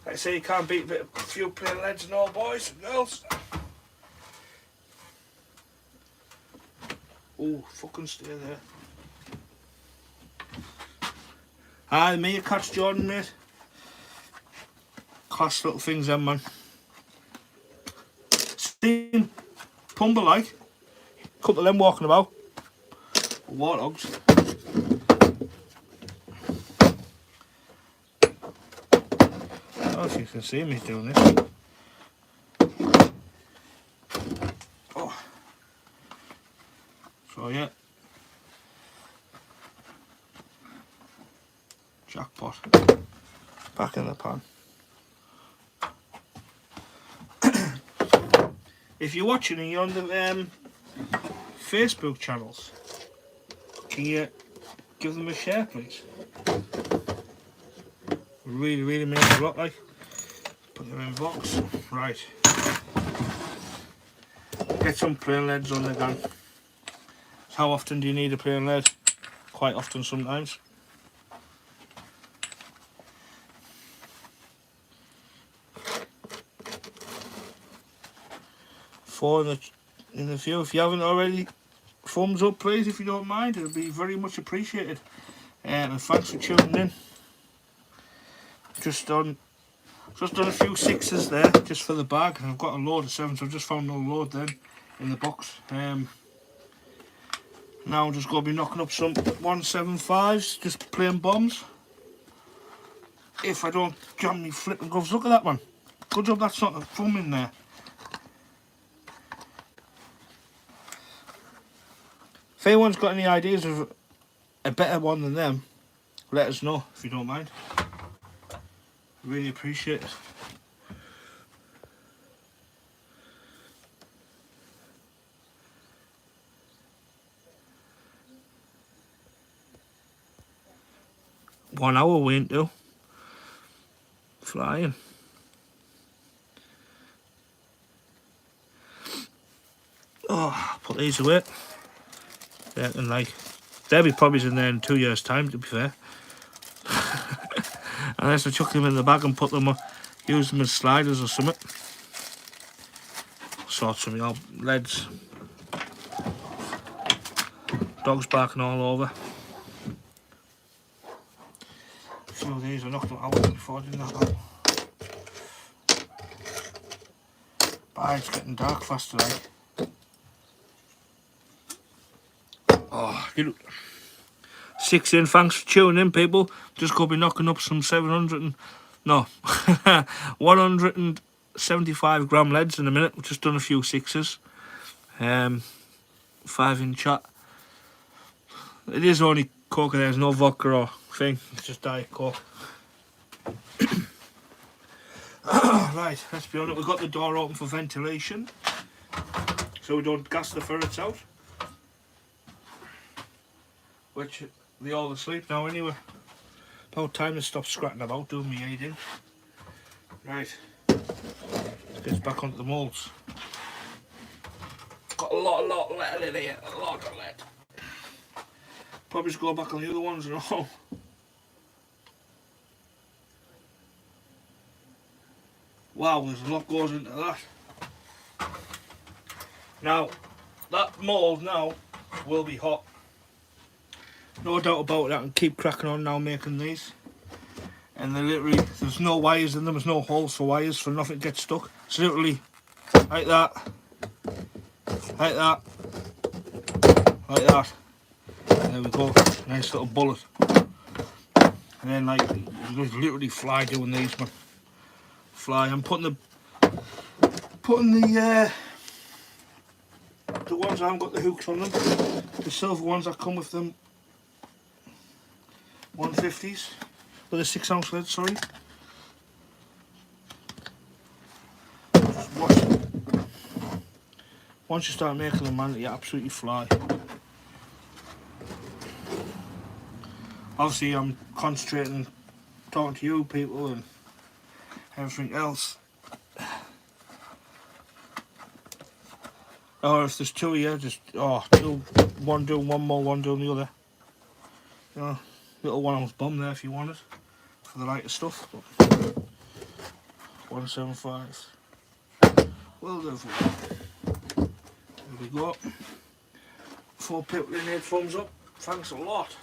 Like I say, you can't beat a few plain leads and all, boys and girls. Oh, fucking stay there. Aye, the meerkats, Jordan, mate. Class little things, them, man. Seem pumble like. Couple of them walking about. Warthogs. I don't know if you can see me doing this. Oh. So, yeah. Jackpot. Back in the pan. If you're watching and you're on the Facebook channels, can you give them a share, please? Really, really means a lot, like. Put them in a box. Right. Get some plain leads on the gun. How often do you need a plain lead? Quite often sometimes. For in the view, if you haven't already, thumbs up please if you don't mind, it would be very much appreciated. And thanks for tuning in. Just done a few 6s there, just for the bag, and I've got a load of 7s. I've just found another load then in the box. Now I'm just going to be knocking up some 175s, just plain bombs. If I don't jam me flipping gloves, look at that one. Good job that's not a thumb in there. If anyone's got any ideas of a better one than them, let us know if you don't mind. Really appreciate it. One hour we ain't do. Flying. Oh, put these away. And like, they'll be probably in there in 2 years' time, to be fair. Unless I chuck them in the bag and put them, use them as sliders or something. Sort some of your leads. Dogs barking all over. A few of these I knocked them out before I didn't knock out. But it's getting dark fast today. Oh, 6 in. Thanks for tuning in, people. Just going to be knocking up some 175 gram leads in a minute. We've just done a few 6s. 5 in chat. It is only Coke, there's no vodka or thing. It's just Diet Coke. Right, let's be honest. We've got the door open for ventilation, so we don't gas the ferrets out. Which they all asleep now anyway. About time to stop scratching about, doing me head in. Right, let's get back onto the molds. Got a lot of lead in here, a lot of lead. Probably just go back on the other ones and all. Wow, there's a lot goes into that. Now, that mould now will be hot. No doubt about that, and keep cracking on now making these. And they're literally, there's no wires in them, there's no holes for wires, so nothing gets stuck. It's literally like that, like that, like that. There we go, nice little bullet. And then like, you just literally fly doing these, man. Fly. I'm putting the ones that haven't got the hooks on them, the silver ones that come with them, 150s with a 6-ounce lead. Sorry. Just watch them. Once you start making them, man, you absolutely fly. Obviously, I'm concentrating, talking to you people and everything else. Or if there's two here, just one doing one more, one doing the other. You know, little 1-ounce bomb there if you want it for the lighter stuff. But 175. Will do for you. There we go. 4 people in here, thumbs up. Thanks a lot.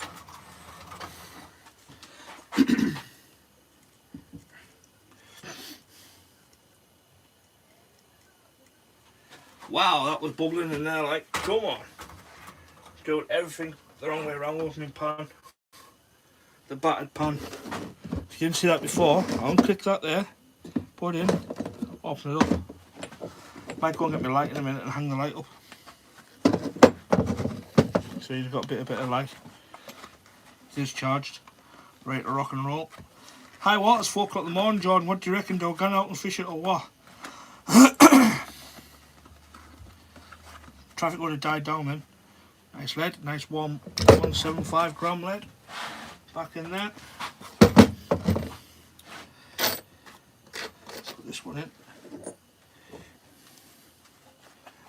Wow, that was bubbling in there like, come on. Doing everything the wrong way around with my pan. The battered pan. If you didn't see that before, I'll unclick that there, put it in, open it up. Might go and get my light in a minute and hang the light up. So you've got a bit of light. It is charged. Ready to rock and roll. Hi, what? It's 4 o'clock in the morning, Jordan. What do you reckon? Do I go out and fish it or what? Traffic would have died down then. Nice lead, nice warm 175 gram lead. Back in there. Let's put this one in.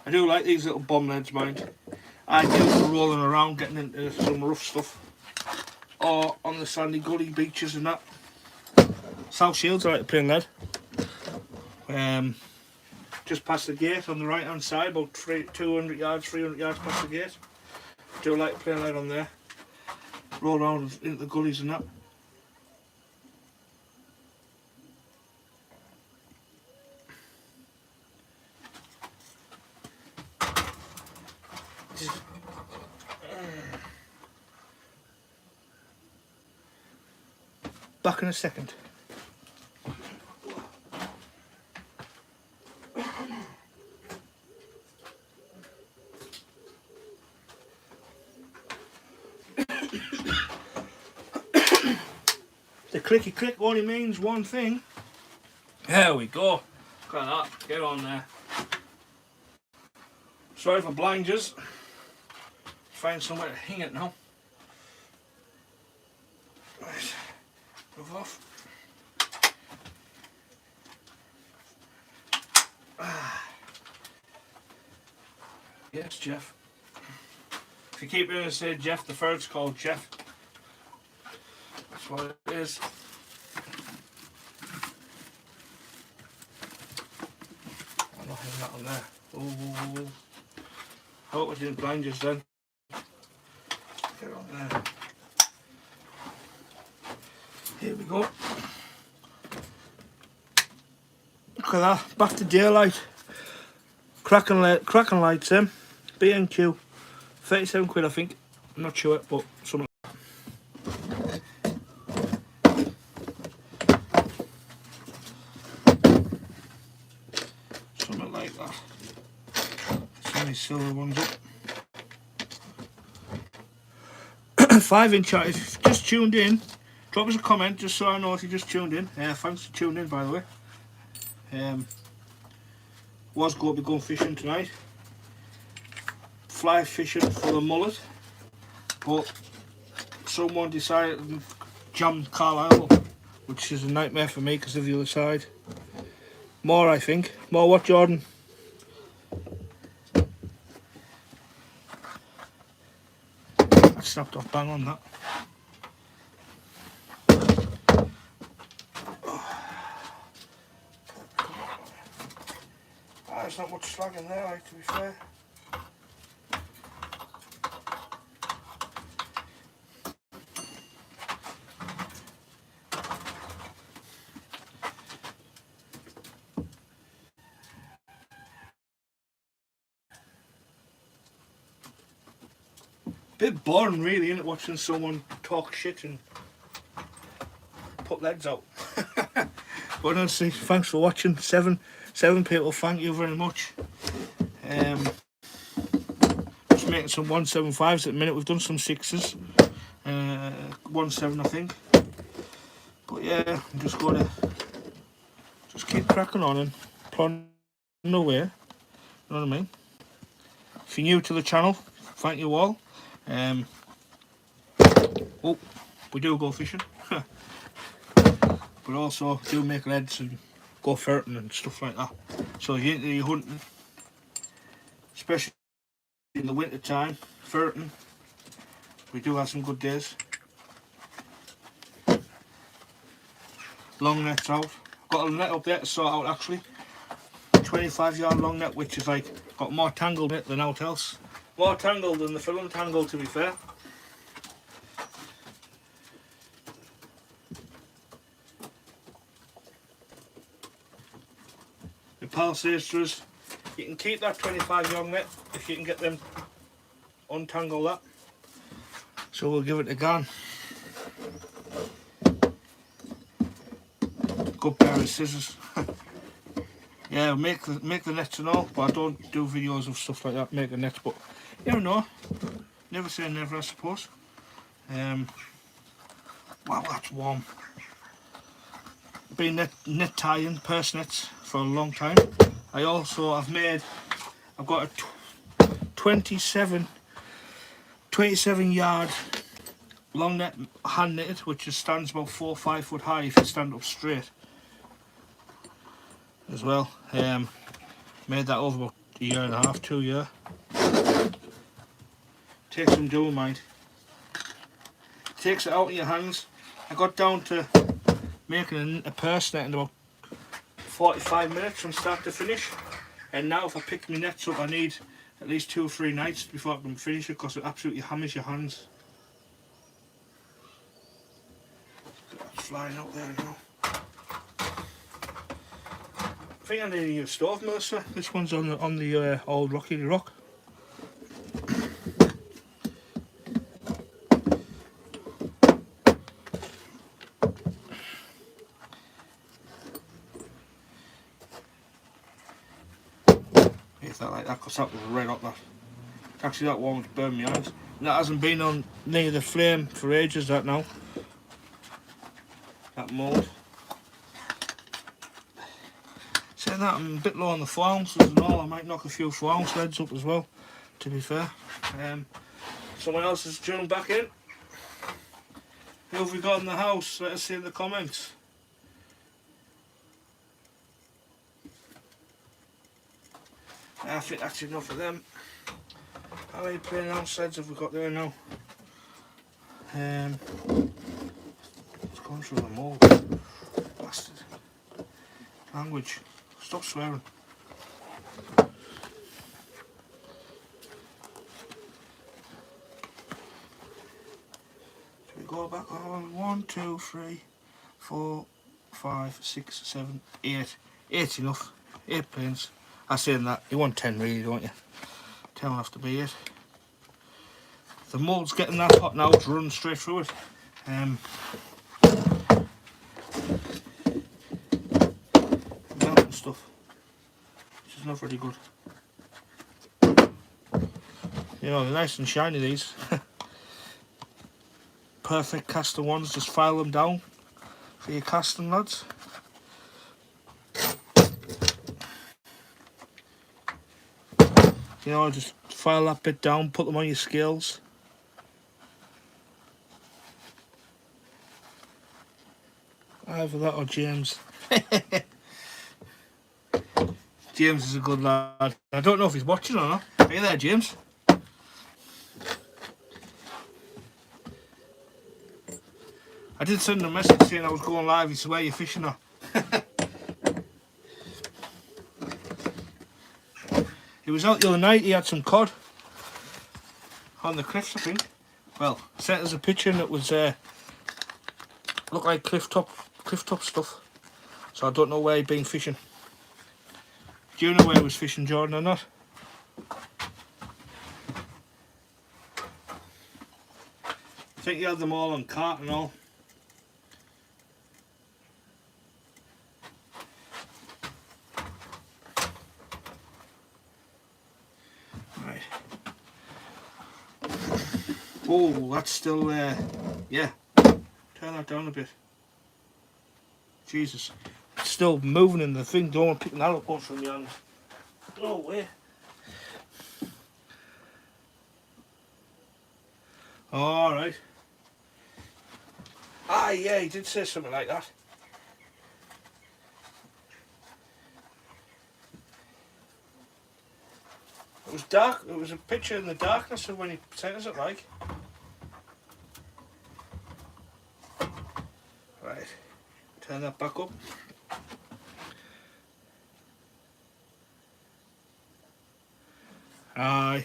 I do like these little bomb leads, mind. Ideal for rolling around, getting into some rough stuff. Or on the sandy gully beaches and that. South Shields, I like to play lead. Just past the gate on the right hand side, about 200 yards, 300 yards past the gate. Do like to play lead on there. Roll around into the gullies and that. Back in a second. The clicky click only means one thing. There we go. Look at that. Get on there. Sorry for blind yous. Find somewhere to hang it now. Right. Move off. Yes, Jeff. If you keep hearing it say Jeff, the ferret's called Jeff. That's what it is. I'm not having that on there. Oh, I hope I didn't blind you then. Get on there. Here we go. Look at that. Back to daylight. Cracking lights in. B&Q. 37 quid I think. I'm not sure, but something. Something like that. Some these silver ones up. 5-inch. If you've just tuned in, drop us a comment just so I know if you just tuned in. Thanks for tuning in, by the way. Was going to be going fishing tonight, fly fishing for the mullet, but someone decided to jam Carlisle, which is a nightmare for me because of the other side. More, I think. More what, Jordan? That snapped off bang on that. There's not much slag in there, like, to be fair. Bit boring, really, isn't it, watching someone talk shit and put legs out. But honestly, thanks for watching. Seven people, thank you very much. Just making some 175s at the minute. We've done some 6s, 1.7 I think. But yeah, I'm just going to just keep cracking on and plodding away. You know what I mean? If you're new to the channel, thank you all. Oh, we do go fishing, but also do make leads and go ferreting and stuff like that. So if you're into your hunting, especially in the winter time, ferreting, we do have some good days. Long nets out. Got a net up there to sort out actually. 25-yard long net, which is like got more tangled in it than out else. More tangled than the film tangle, to be fair. The pal says to us, you can keep that 25-yard net if you can get them untangle that. So we'll give it a go. Good pair of scissors. Yeah, make the nets and all, but I don't do videos of stuff like that, make the nets, but you never know. Never say never, I suppose. Wow, that's warm. Been net tying purse nets for a long time. I've got a 27 yard long net hand knitted, which just stands about 4 or 5 foot high if you stand up straight as well. Made that over about a year and a half, 2 years. Takes some doing, mind. Takes it out of your hands. I got down to making a purse net in about 45 minutes from start to finish, and now if I pick my nets up I need at least 2 or 3 nights before I can finish it because it absolutely hammers your hands. It's flying out there now. I think I need a new stove, Melissa. This one's on the old Rocky Rock. If that like that, because that was red hot. That actually that one was burned my eyes. And that hasn't been on near the flame for ages. That now. That mould. Saying that, I'm a bit low on the 4 ounces and all. I might knock a few 4 ounce leads up as well, to be fair. Someone else has tuned back in. Who have we got in the house? Let us see in the comments. I think that's enough of them. How many plain ounce leads have we got there now? It's going through the mould. Bastard. Language. Stop swearing. Should we go back on? 1, 2, 3, 4, 5, 6, 7, 8. 8's enough. 8 planes. I saying that. You want 10 really, don't you? 10 will have to be it. The mould's getting that hot now to run straight through it. Melting stuff, which is not very good. You know, they're nice and shiny, these. Perfect caster ones, just file them down for your casting, lads. You know, just file that bit down, put them on your scales. Either that or James. James is a good lad. I don't know if he's watching or not. Are you there, James? I did send him a message saying I was going live. He said, where are you fishing at? He was out the other night. He had some cod on the cliffs, I think. Well, sent us a picture and it was looked like cliff top stuff. So I don't know where he'd been fishing. Do you know where he was fishing, Jordan, or not? I think he had them all on cart and all. Right. Oh, that's still yeah. Turn that down a bit. Jesus. It's still moving in the thing. Don't want to pick that up off from your hand. No way. Alright. Ah, yeah, he did say something like that. It was dark. It was a picture in the darkness of when he sent us it, like. Right. Turn that back up. Aye.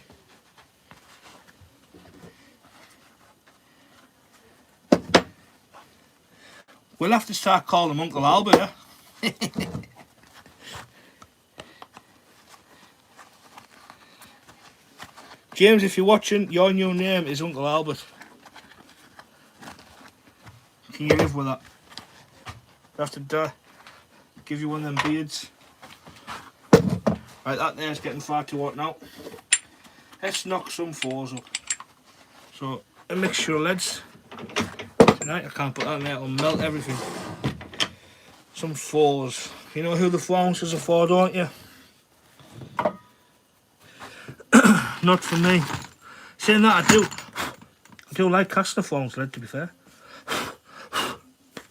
We'll have to start calling him Uncle Albert, eh? James, if you're watching, your new name is Uncle Albert. Can you live with that? I have to give you one of them beards. Right, that there's getting far too hot now. Let's knock some fours up. So, a mixture of leads. Tonight I can't put that in there, it'll melt everything. Some fours. You know who the flounces are for, don't you? Not for me. Saying that, I do like casting flounce lead, to be fair.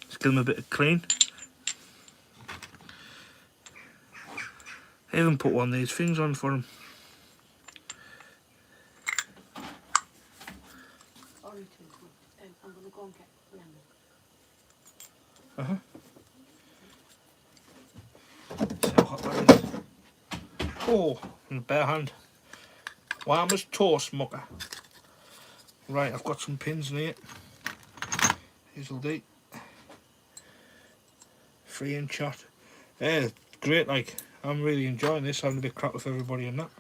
Just give them a bit of clean. I even put one of these things on for them. I'm going to go and get lemon. See how hot that is. Oh, in a bare hand. Warm as toast, mucker. Right, I've got some pins in here. This'll do. 3-inch shot. Yeah, great, like. I'm really enjoying this, having a bit crap with everybody and that.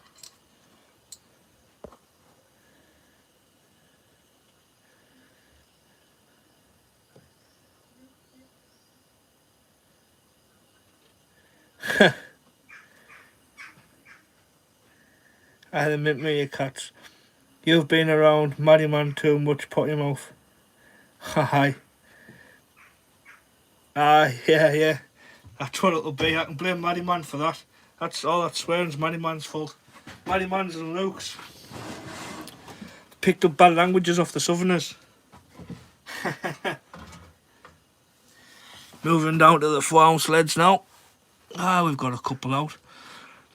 I admit me, you cats. You've been around Maddie Man too much, potty mouth. Hi. Yeah. That's what it'll be. I can blame Maddie Man for that. That's all that swearing's Maddie Man's fault. Maddie Man's and Luke's. Picked up bad languages off the Southerners. Moving down to the 4-ounce leads now. We've got a couple out.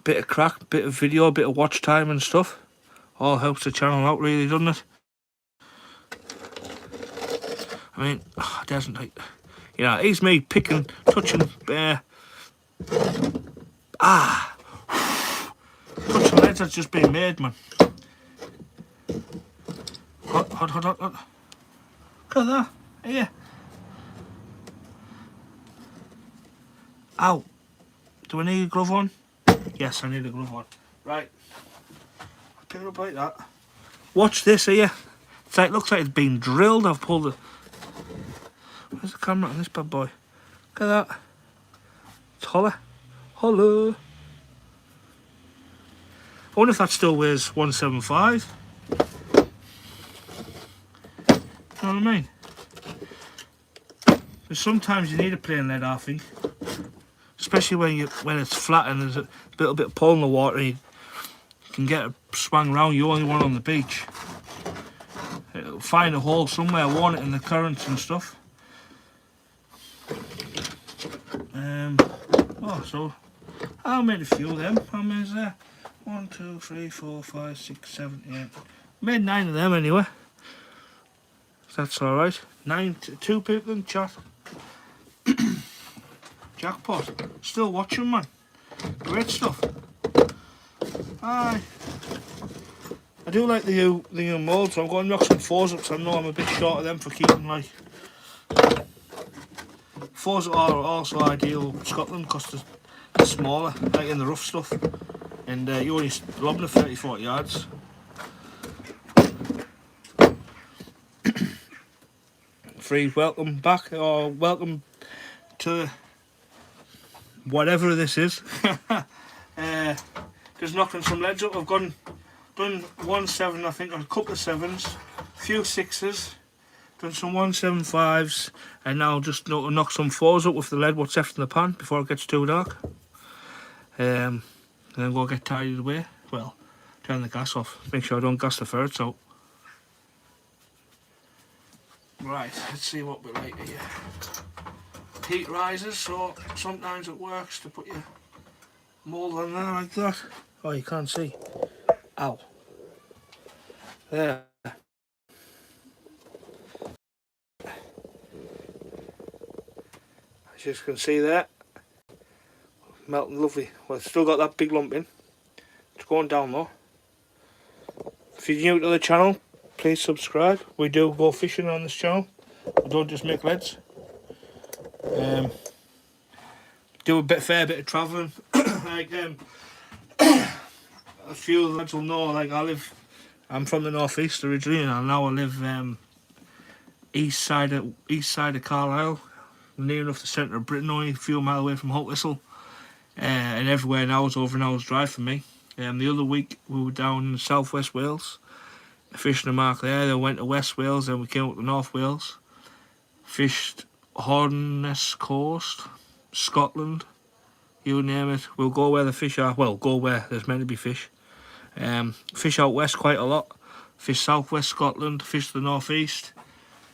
Bit of crack, bit of video, bit of watch time and stuff. All helps the channel out, really, doesn't it? I mean, it doesn't like, you know, it's me picking, touching, touching leads that's just been made, man. Hot. Look at that, here. Ow. Do I need a glove on? Yes, I need a glove on. Right. Pick it up like that. Watch this here. It's like, looks like it's been drilled. I've pulled it. Where's the camera on this bad boy? Look at that. It's holler. Holler. I wonder if that still weighs 175. You know what I mean? Because sometimes you need a plain lead, I think. Especially when it's flat and there's a little bit of pull in the water and you can get it swung round. You only want on the beach. It'll find a hole somewhere, warn it in the currents and stuff. Oh, so I made a few of them. How many is there? 1, 2, 3, 4, 5, 6, 7, 8. Made 9 of them anyway. That's alright. 2 people in chat. Jackpot. Still watching, man. Great stuff. Aye. I do like the new mould, so I'm going to knock some 4s up, so I know I'm a bit short of them for keeping, like. 4s are also ideal in Scotland because they're smaller, like in the rough stuff. And you only lob them 30-40 yards. Freeze, welcome back, or welcome to whatever this is. Just knocking some leads up. I've done 1 7, I think, or a couple of 7s, a few 6s, done some 175s, and now just knock some 4s up with the lead what's left in the pan before it gets too dark. And then we'll get tidied away. Well, turn the gas off, make sure I don't gas the ferrets out. Right, let's see what we like here. Heat rises, so sometimes it works to put your mould on there like that. Oh, you can't see. Ow. There. As you can see there, melting lovely. Well, it's still got that big lump in. It's going down though. If you're new to the channel, please subscribe. We do go fishing on this channel. We don't just make leads. Do a fair bit of travelling. Like a few lads will know. Like I'm from the northeast originally, and now I live east side of Carlisle, near enough the centre of Britain, only a few miles away from Hull Whistle. And everywhere now is over an hour's drive for me. The other week we were down in South West Wales, fishing a mark there. Then went to West Wales, then we came up to North Wales. Fished Hornness Coast, Scotland, you name it. We'll go where the fish are. Well, go where there's meant to be fish. Fish out west quite a lot. Fish South West Scotland, fish the northeast,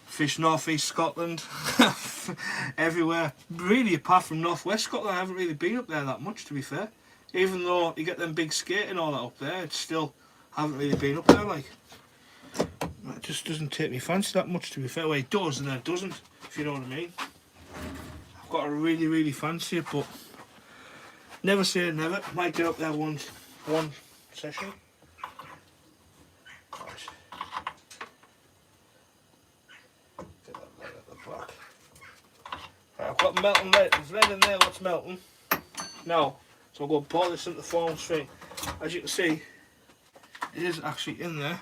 fish northeast Scotland, everywhere. Really, apart from northwest Scotland, I haven't really been up there that much, to be fair. Even though you get them big skate and all that up there, it's still haven't really been up there. Like, it just doesn't take me fancy that much, to be fair. Well, it does and then it doesn't, if you know what I mean. I've got to really fancy it, but never say never. Might get up there one session. Right. Get that lead at the back. Right, I've got melting lead. There's lead in there. What's melting? Now, so I'll go pour this into the foam string. As you can see, it is actually in there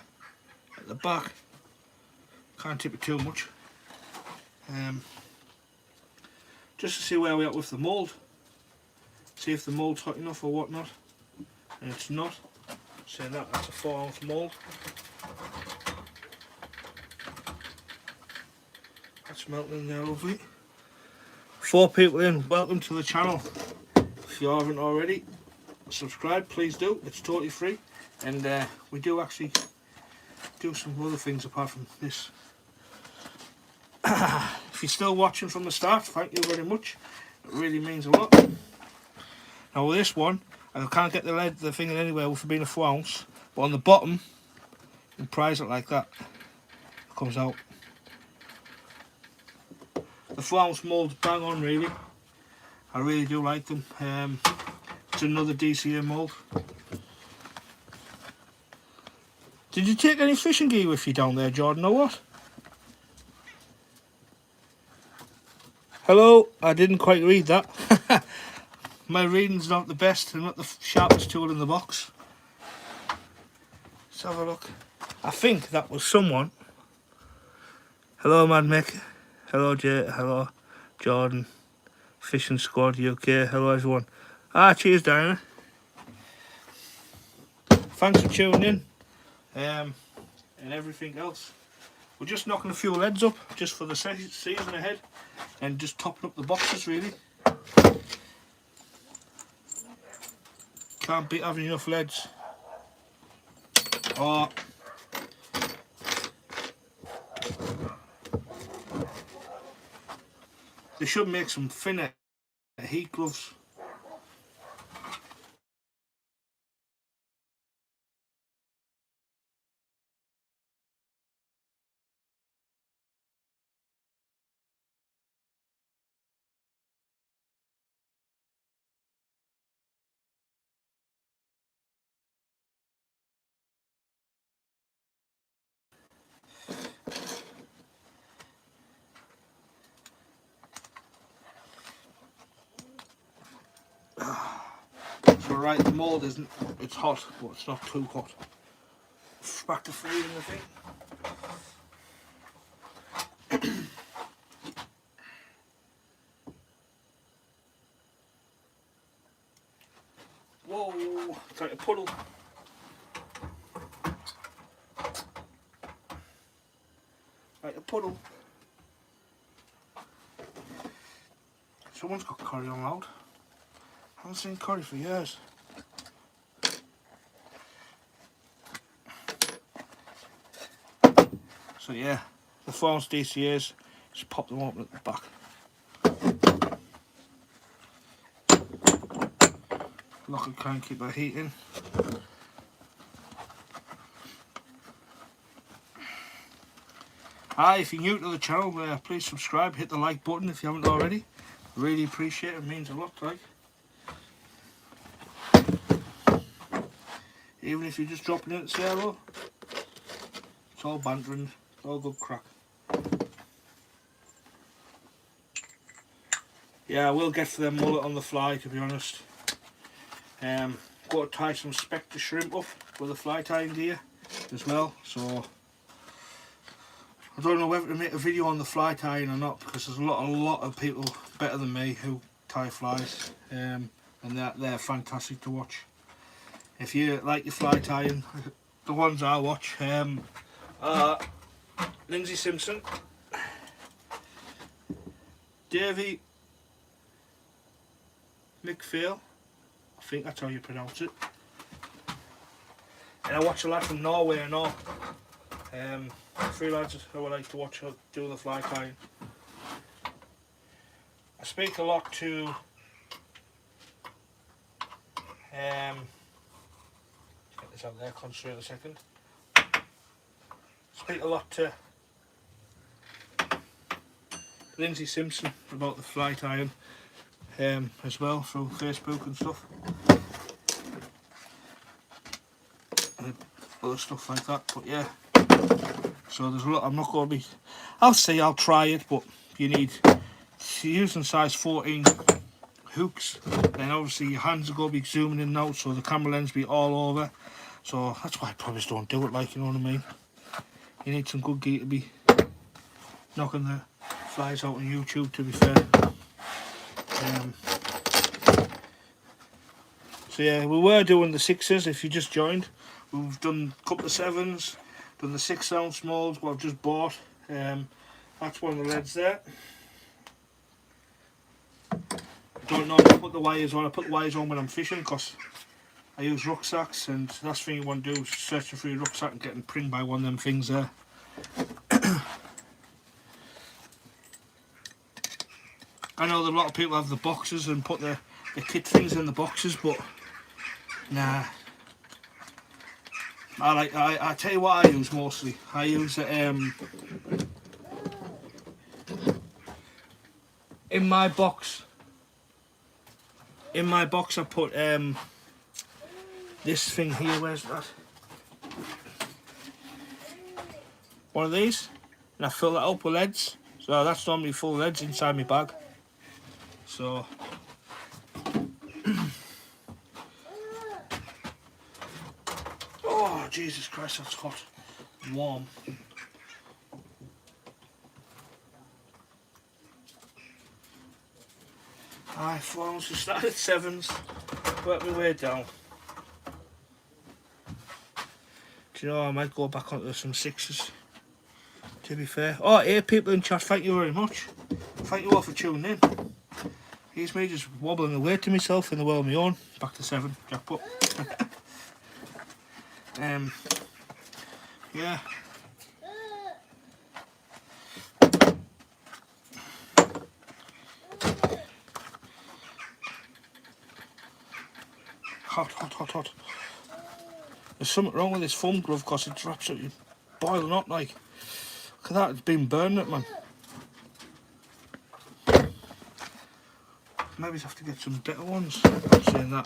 at the back. Can't tip it too much. Just to see where we're at with the mould. See if the mould's hot enough or whatnot. And it's not. Saying that's a 4-ounce mould. That's melting in there, lovely. 4 people in, welcome to the channel. If you haven't already, subscribe, please do. It's totally free. And we do actually do some other things apart from this. If you're still watching from the start, thank you very much. It really means a lot. Now with this one, I can't get the thing in anywhere with it being a 4-ounce, but on the bottom, you prise it like that. It comes out. The 4-ounce moulds bang on, really. I really do like them. It's another DCA mould. Did you take any fishing gear with you down there, Jordan, or what? Hello, I didn't quite read that. My reading's not the best and not the sharpest tool in the box. Let's have a look. I think that was someone. Hello, Mad Mick. Hello, Jay. Hello, Jordan. Fishing Squad UK. Hello, everyone. Cheers, Diana. Thanks for tuning in. And everything else. We're just knocking a few leads up just for the season ahead and just topping up the boxes, really. Can't beat having enough leads. Oh. They should make some thinner heat gloves. So right, the mould isn't, it's hot, but it's not too hot. Back to freezing the thing. Whoa, it's like a puddle. Like a puddle. Someone's got curry on loud. I haven't seen curry for years. So yeah, the 4-ounce DCAs, just pop them open at the back. Lock it, can keep that heat in. Hi, if you're new to the channel, please subscribe, hit the like button if you haven't already. Really appreciate it, it means a lot, like. Even if you're just dropping in to say hello, it's all bantering, it's all good crack. Yeah, I will get for them mullet on the fly, to be honest. Got to tie some Spectre shrimp up with a fly tying gear as well, so I don't know whether to make a video on the fly tying or not, because there's a lot of people better than me who tie flies, and they're fantastic to watch. If you like your fly tying, the ones I watch are Lindsay Simpson, Davey McPhail, I think that's how you pronounce it, and I watch a lot from Norway and all. Three lads who I like to watch do the fly tying. I speak a lot to get this out there, concentrate a second. Speak a lot to Lindsay Simpson about the fly tying as well through Facebook and stuff, and other stuff like that. But yeah, so there's a lot. I'm not going to be, I'll say I'll try it, but you need, using size 14 hooks, then obviously your hands are going to be zooming in and out, so the camera lens be all over. So that's why I probably just don't do it, like, you know what I mean. You need some good gear to be knocking the flies out on YouTube, to be fair. So yeah, we were doing the 6s if you just joined. We've done a couple of 7s, done the 6-ounce molds, what I've just bought. That's one of the leads there. I don't normally put the wires on. I put the wires on when I'm fishing because I use rucksacks, and the last thing you want to do is searching for your rucksack and getting pringed by one of them things there. I know that a lot of people have the boxes and put the kit things in the boxes, but nah. I tell you what I use mostly. I use in my box. In my box I put this thing here. Where's that? One of these, and I fill that up with leads. So that's normally full of leads inside my bag. So oh Jesus Christ, that's hot and warm. Aye, 4 ounces, started at 7s, work my way down. Do you know, I might go back onto some 6s, to be fair. Oh, hey people in chat, thank you very much. Thank you all for tuning in. Here's me just wobbling away to myself in the world of my own. Back to 7, jackpot. Yeah. Hot, hot, hot, hot. There's something wrong with this foam glove because it's absolutely boiling hot like. Look at that, it's been burning it, man. Maybe I have to get some better ones. I'm saying that.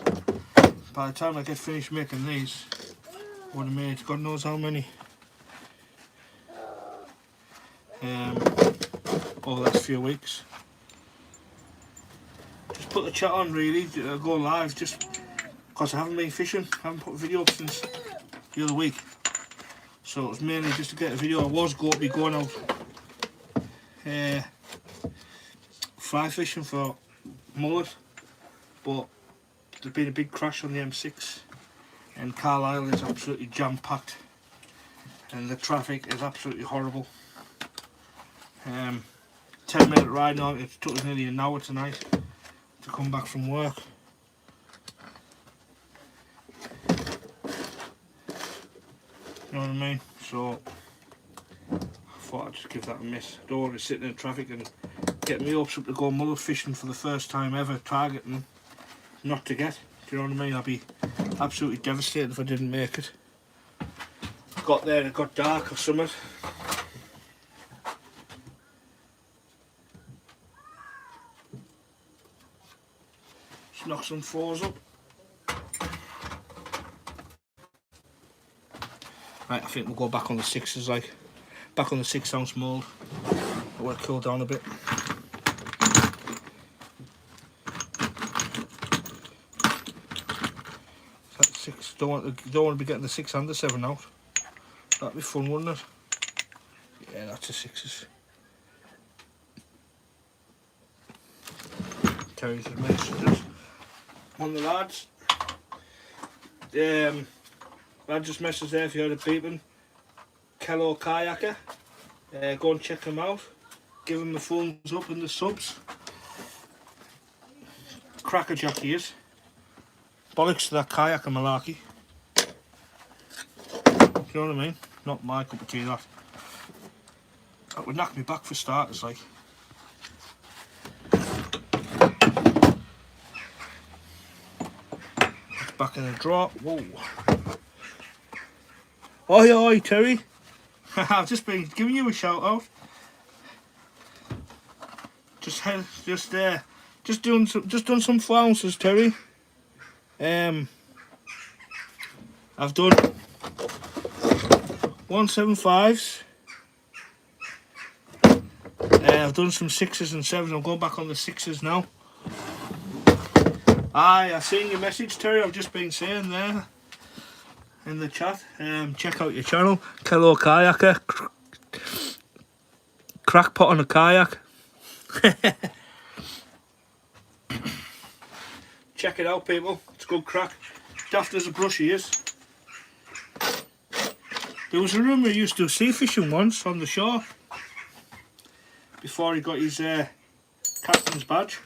By the time I get finished making these, I would have made God knows how many. Over the last few weeks. Just put the chat on really, go live just because I haven't been fishing. I haven't put a video up since the other week. So it was mainly just to get a video. I was going to be going out fly fishing for mullet, but there's been a big crash on the M6 and Carlisle is absolutely jam packed and the traffic is absolutely horrible. 10-minute ride now, it took us nearly an hour tonight to come back from work. You know what I mean? So I thought I'd just give that a miss. Don't want to be sitting in traffic and get me hopes up to go mullet fishing for the first time ever, targeting not to get. Do you know what I mean? I'd be absolutely devastated if I didn't make it. Got there and it got dark or something. Just knock some fours up. Right, I think we'll go back on the 6s, like back on the 6-ounce mould. I want to cool down a bit. That's 6. Don't want to be getting the 6 and the 7 out. That'd be fun, wouldn't it? Yeah, that's the 6s. Terry's messages. One of the lads. I just messaged there if you heard a beeping. Kello Kayaker. Go and check him out. Give him the thumbs up and the subs. Crackerjack he is. Bollocks to that kayak and malarkey. Do you know what I mean? Not my cup of tea, that. That would knock me back for starters, like. It's back in the drop. Whoa. Oi, oi, Terry. I've just been giving you a shout out. Just done some 4 ounces, Terry. I've done 175s. I've done some 6s and 7s. I'm going back on the 6s now. Aye, I've seen your message, Terry. I've just been saying there in the chat. Check out your channel, Kello Kayaker. Crackpot on a kayak. Check it out, people. It's good crack. Daft as a brush he is. There was a rumour he used to do sea fishing once on the shore before he got his captain's badge.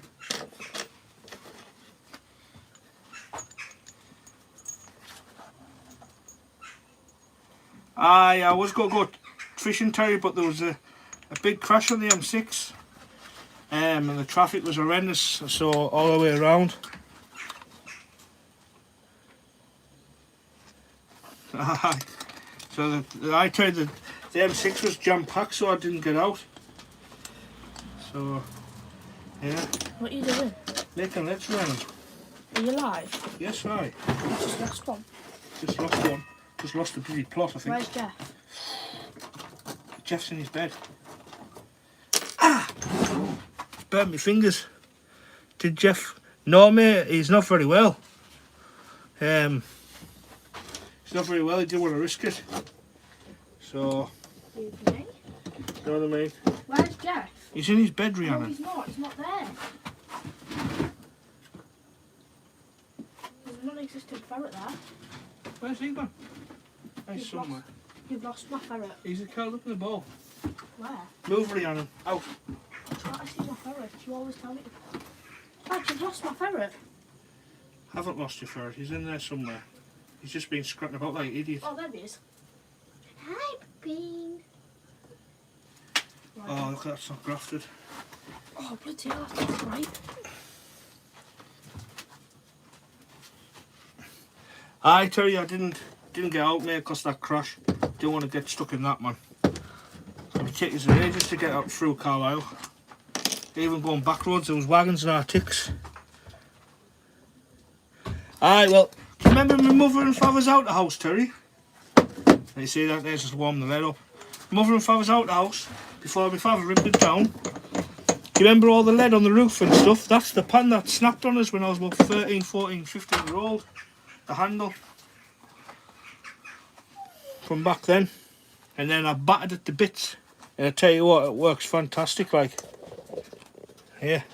I was going to go fishing, Terry, but there was a big crash on the M6 and the traffic was horrendous, so all the way around. So I told the M6 was jam-packed, so I didn't get out. So, yeah. What are you doing? Making let's run. Are you live? Yes, I. You just lost one. Just lost one. Just lost the bloody plot, I think. Where's Jeff? Jeff's in his bed. Ah! Burnt my fingers. Did Jeff... No, mate, he's not very well. He's not very well, he didn't want to risk it. So... You know what I mean? Where's Jeff? He's in his bed, No, Rihanna. he's not. He's not there. There's a non-existent ferret there. Where's he gone? He's You've somewhere. You've lost my ferret. He's curled up in the bowl. Where? Move, Rihanna. Out. I see my ferret. You always tell me to... Dad, you've lost my ferret. Haven't lost your ferret. He's in there somewhere. He's just been scratching about like an idiot. Oh, there he is. Hi, Bean. Right. Oh, look, that's not grafted. Oh, bloody hell, that's right. I tell you, I didn't get out, mate, because that crash. Didn't want to get stuck in that, man. It took us ages to get up through Carlisle. Even going back roads, there was wagons and our ticks. Aye, well, do you remember my mother and father's out the house, Terry? You see that there's just warm the lead up. Mother and father's out the house before my father ripped it down. Do you remember all the lead on the roof and stuff? That's the pan that snapped on us when I was about 13, 14, 15 years old. The handle. From back then. And then I battered it to bits. And I tell you what, it works fantastic, like. Here.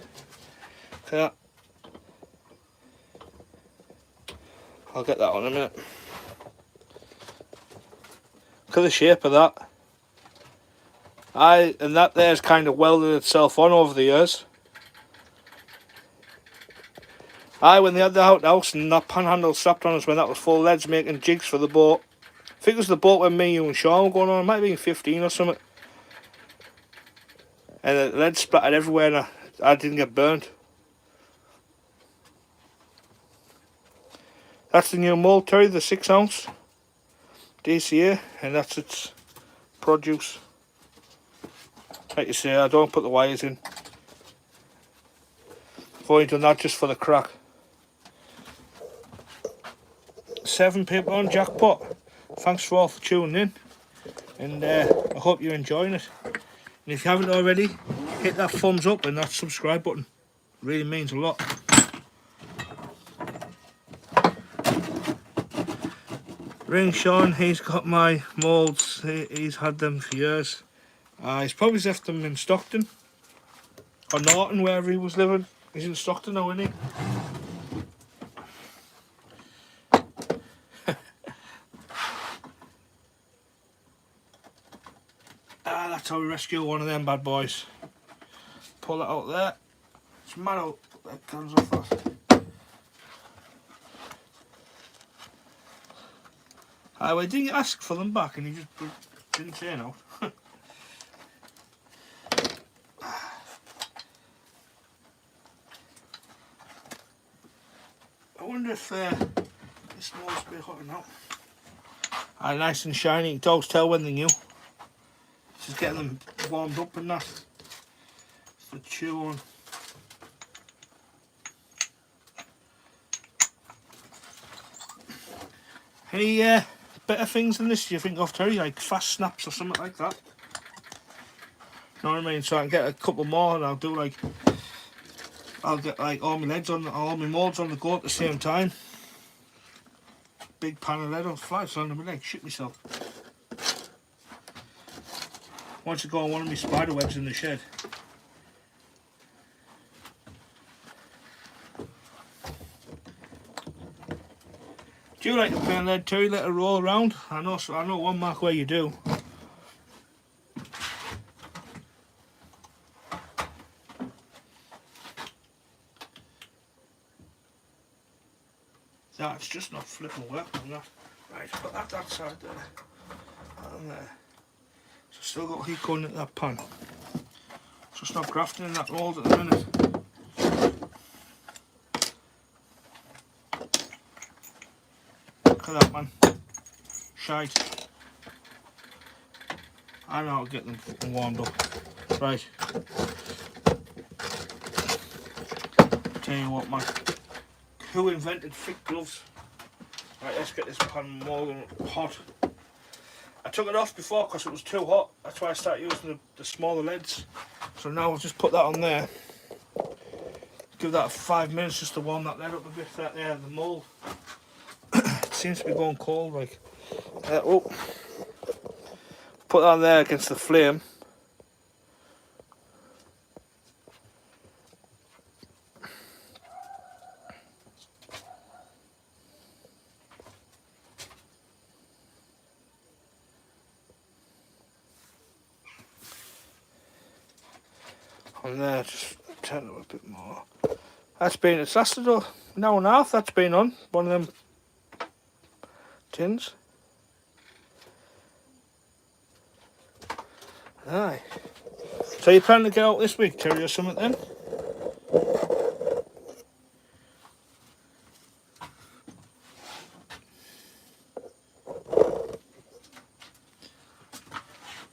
Look at that. I'll get that on in a minute. Look at the shape of that. And that there's kind of welded itself on over the years. When they had the outhouse and that panhandle slapped on us when that was full leads making jigs for the boat. I think it was the boat when me, you and Sean were going on. It might have been 15 or something. And the lead splattered everywhere and I didn't get burnt. That's the new mould, Terry, the 6 ounce DCA, and that's its produce. Like you say, I don't put the wires in. I've only done that just for the crack. 7 people on jackpot. Thanks for all for tuning in, and I hope you're enjoying it. And if you haven't already, hit that thumbs up and that subscribe button. It really means a lot. Ring Sean, he's got my moulds. He's had them for years. He's probably left them in Stockton or Norton, wherever he was living. He's in Stockton now, isn't he? That's how we rescue one of them bad boys. Pull it out there. It's mad out that comes off that. We didn't ask for them back and he just didn't say no. I wonder if this mold's a bit hot now. Nice and shiny. You can always tell when they're new. Just getting them warmed up and that. For chew on. Any better things than this do you think of, Terry? Like fast snaps or something like that? You know what I mean? So I can get a couple more and I'll get like all my leads on, all my moulds on the go at the same time. Big pan of lead on flies on my leg, shit myself. Want to go on one of my spider webs in the shed. Do you like to play lead, Terry? Let it roll around? I know one mark where you do. That's just not flipping working, that. Right, put that side there. And there. So still got heat going into that pan. Just not grafting in that mould at the minute. Look at that, man. Shite. I know how to get them fucking warmed up. Right. Tell you what, man. Who invented thick gloves? Right, let's get this pan more hot. I took it off before because it was too hot. That's why I started using the smaller leads. So now I'll just put that on there. Give that 5 minutes just to warm that lead up a bit. That there, the mould. It seems to be going cold, like. Oh. Put that on there against the flame. On there, just turn it a bit more. It's lasted an hour and a half, that's been on one of them tins. Aye. So you planning to get out this week, Terry, or something then?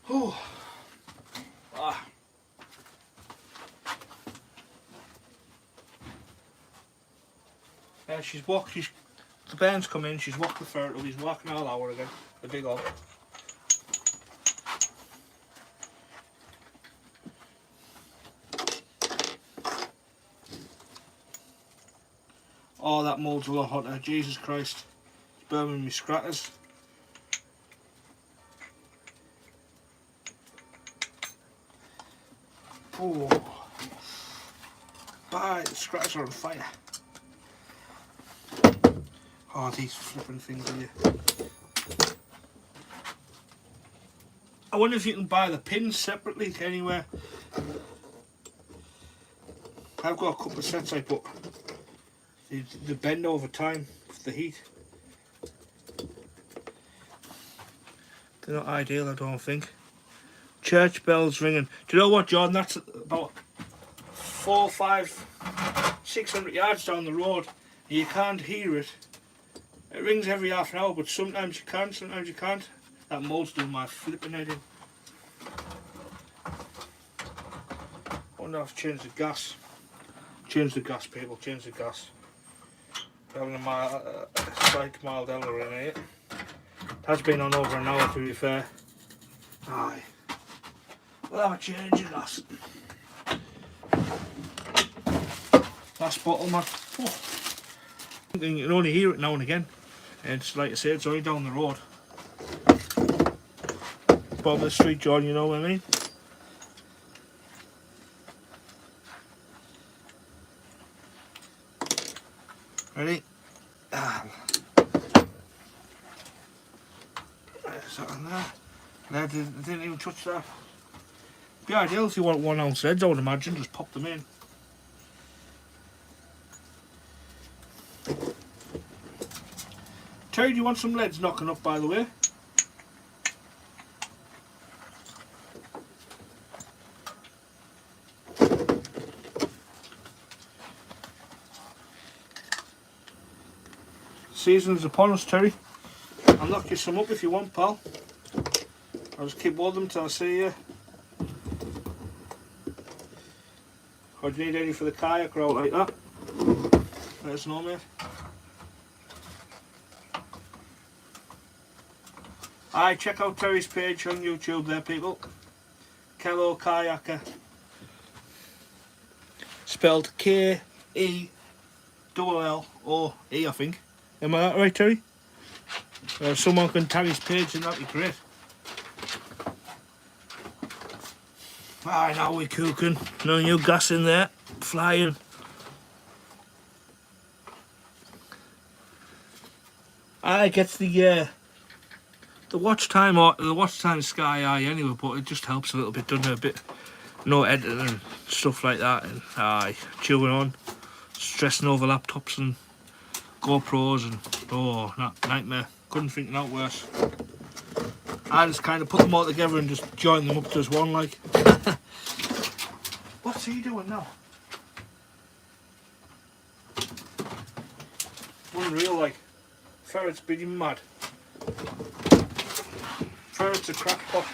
Oh. Ah. Yeah, the band's come in, she's walked the ferret, he's walking all hour again. The big old. Oh, that mold's a lot hotter. Jesus Christ. It's burning me scratters. Oh. Bye, the scratters are on fire. Oh, these flipping things here. I wonder if you can buy the pins separately anywhere. I've got a couple of sets I put. They bend over time for the heat. They're not ideal, I don't think. Church bells ringing. Do you know what, John? That's about 400, 500, 600 yards down the road. You can't hear it. It rings every half an hour, but sometimes you can, sometimes you can't. That mold's doing my flipping head in. I wonder if I've changed the gas. Change the gas, people, change the gas. Having a slight mild error in it. It has been on over an hour, to be fair. Aye. We'll have a change of gas. Last bottle, man. Oh. You can only hear it now and again. And it's like I said, it's only down the road. Bottom of the street, John, you know what I mean? Ready? There's that on there. I didn't even touch that. Be ideal if you want 1 ounce heads, I would imagine, just pop them in. Terry, do you want some leads knocking up, by the way? Season's upon us, Terry. I'll knock you some up if you want, pal. I'll just keep holding them till I see you. Or do you need any for the kayak or out like that? Let us know, mate. Aye, check out Terry's page on YouTube there, people. Kello Kayaker. Spelled K-E-L-L-O-E, I think. Am I that right, Terry? If someone can tag his page, then that'd be great. Aye, now we're cooking. No new gas in there. Flying. Aye, gets the watch time or the watch time sky high anyway, but it just helps a little bit, doesn't it? A bit, no editing and stuff like that, and aye, chewing on, stressing over laptops and GoPros and oh, nightmare. Couldn't think it out worse. I just kind of put them all together and just join them up to as one, like. What's he doing now? Unreal, like. Ferret's being mad. Ferret's a crackpot.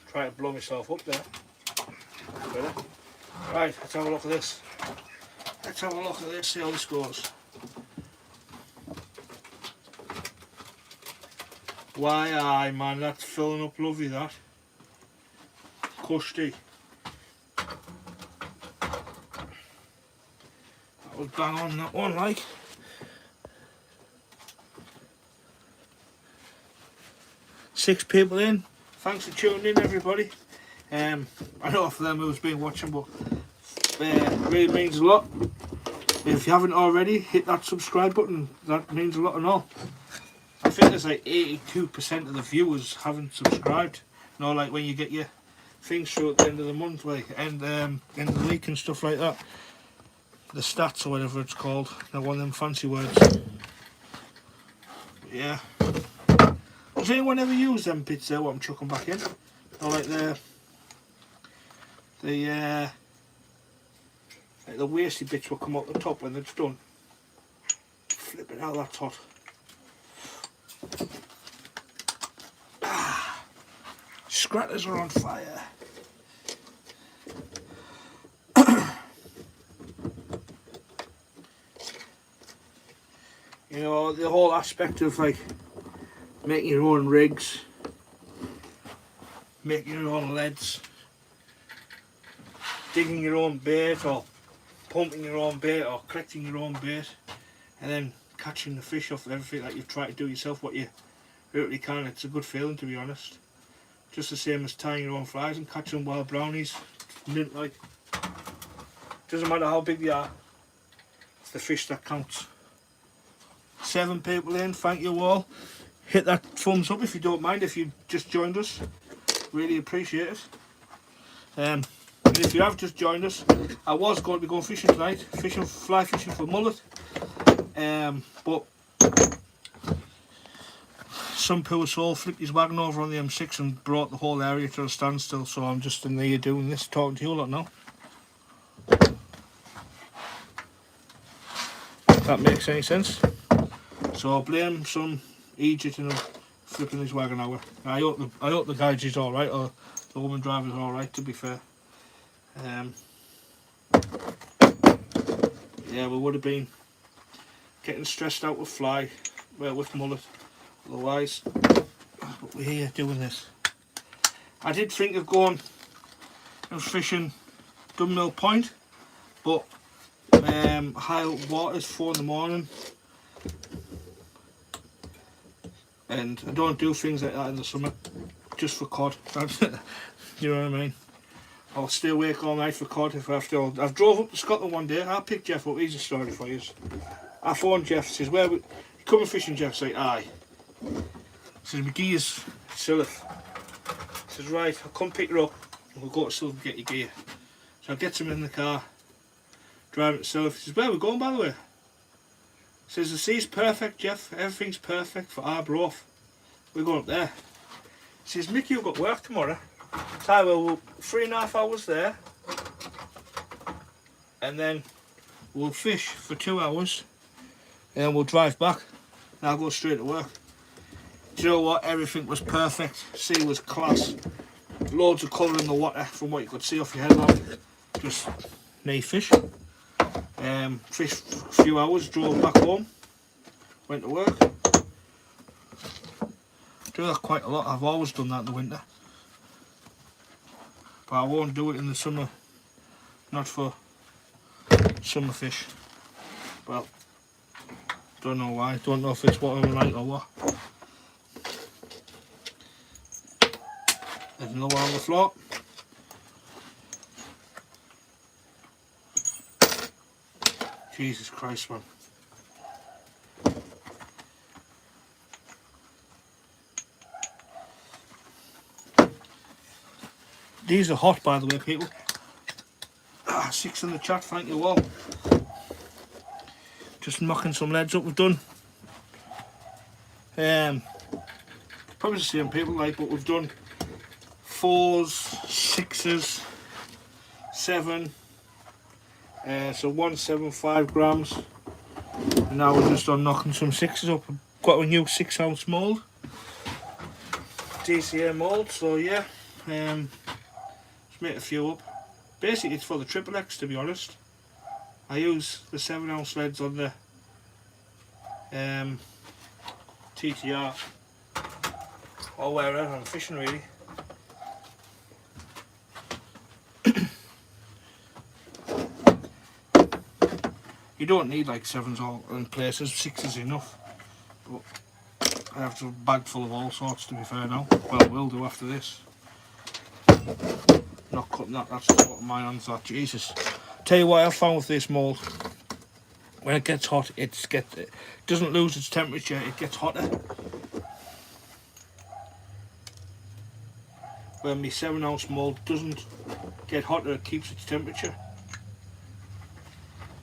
Try to blow myself up there. Better. Right, let's have a look at this. Let's have a look at this, see how this goes. Why, aye, man, that's filling up lovely, that. Cushy. That was bang on that one, like. Six people in. Thanks for tuning in, everybody. I know for them who's been watching, but it really means a lot. If you haven't already, hit that subscribe button. That means a lot and all. I think there's like 82% of the viewers haven't subscribed. You know, like when you get your things through at the end of the month, like end of the week and stuff like that. The stats or whatever it's called. They're one of them fancy words. Yeah. Does anyone ever use them bits there, what I'm chucking back in? Or like like the wasty bits will come out the top when it's done. Flipping out, that's hot. Scratters are on fire. You know, the whole aspect of like making your own rigs, making your own leads, digging your own bait or pumping your own bait or collecting your own bait, and then catching the fish off everything that you've tried to do yourself, what you really can. It's a good feeling, to be honest. Just the same as tying your own flies and catching wild brownies. Mint like. Doesn't matter how big they are, it's the fish that counts. 7 people in, thank you all. Hit that thumbs up if you don't mind, if you just joined us. Really appreciate it. And if you have just joined us, I was going to be going fishing tonight, fly fishing for mullet. But some poor soul flipped his wagon over on the M6 and brought the whole area to a standstill, so I'm just in there doing this, talking to you a lot now. If that makes any sense. So I blame some idiot and flipping his wagon over. I hope the guy is alright, or the woman driver's alright, to be fair. Yeah, we would have been getting stressed out with fly, well, with mullet, otherwise. But we're here doing this. I did think of going and fishing Dunmill Point, but high water's 4 in the morning, and I don't do things like that in the summer, just for cod. You know what I mean? I'll stay awake all night for cod if I have to. I've drove up to Scotland one day. I picked Jeff up. Here's a story for you. I phoned Jeff. Says, "Where you coming fishing, Jeff?" Say, "Aye." Says, "McGee's Silloth." Says, "Right, I'll come pick her up. We'll go to Silloth and get your gear." So I get him in the car, driving to Silloth. He says, "Where are we going, by the way?" Says, "The sea's perfect, Jeff. Everything's perfect for Arbroath. We're going up there." He says, "Mickey, you've got work tomorrow." So we'll 3.5 hours there, and then we'll fish for 2 hours, and then we'll drive back, and I'll go straight to work. Do you know what? Everything was perfect. Sea was class. Loads of colour in the water from what you could see off your headlamp. Just nice fish. Fished for a few hours, drove back home, went to work. Do that quite a lot. I've always done that in the winter. But I won't do it in the summer, not for summer fish. Well, don't know why, don't know if it's what I'm like or what. There's another one on the floor. Jesus Christ, man. These are hot, by the way, people. 6 in the chat, thank you all. Just knocking some leads up. We've done probably the same people, like, but we've done 4s, 6s, 7, so 175 grams, and now we're just on knocking some 6s up. I've got a new 6-ounce mould, DCA mould, so yeah. Make a few up. Basically it's for the Triple X, to be honest. I use the 7-ounce leads on the TTR or wherever I'm fishing, really. You don't need like 7s all in places, 6 is enough. But I have a bag full of all sorts, to be fair now. Well, we'll do after this. Not cutting that, that's what my hands are. Jesus. Tell you what I found with this mould. When it gets hot, it doesn't lose its temperature, it gets hotter. When my 7-ounce mould doesn't get hotter, it keeps its temperature.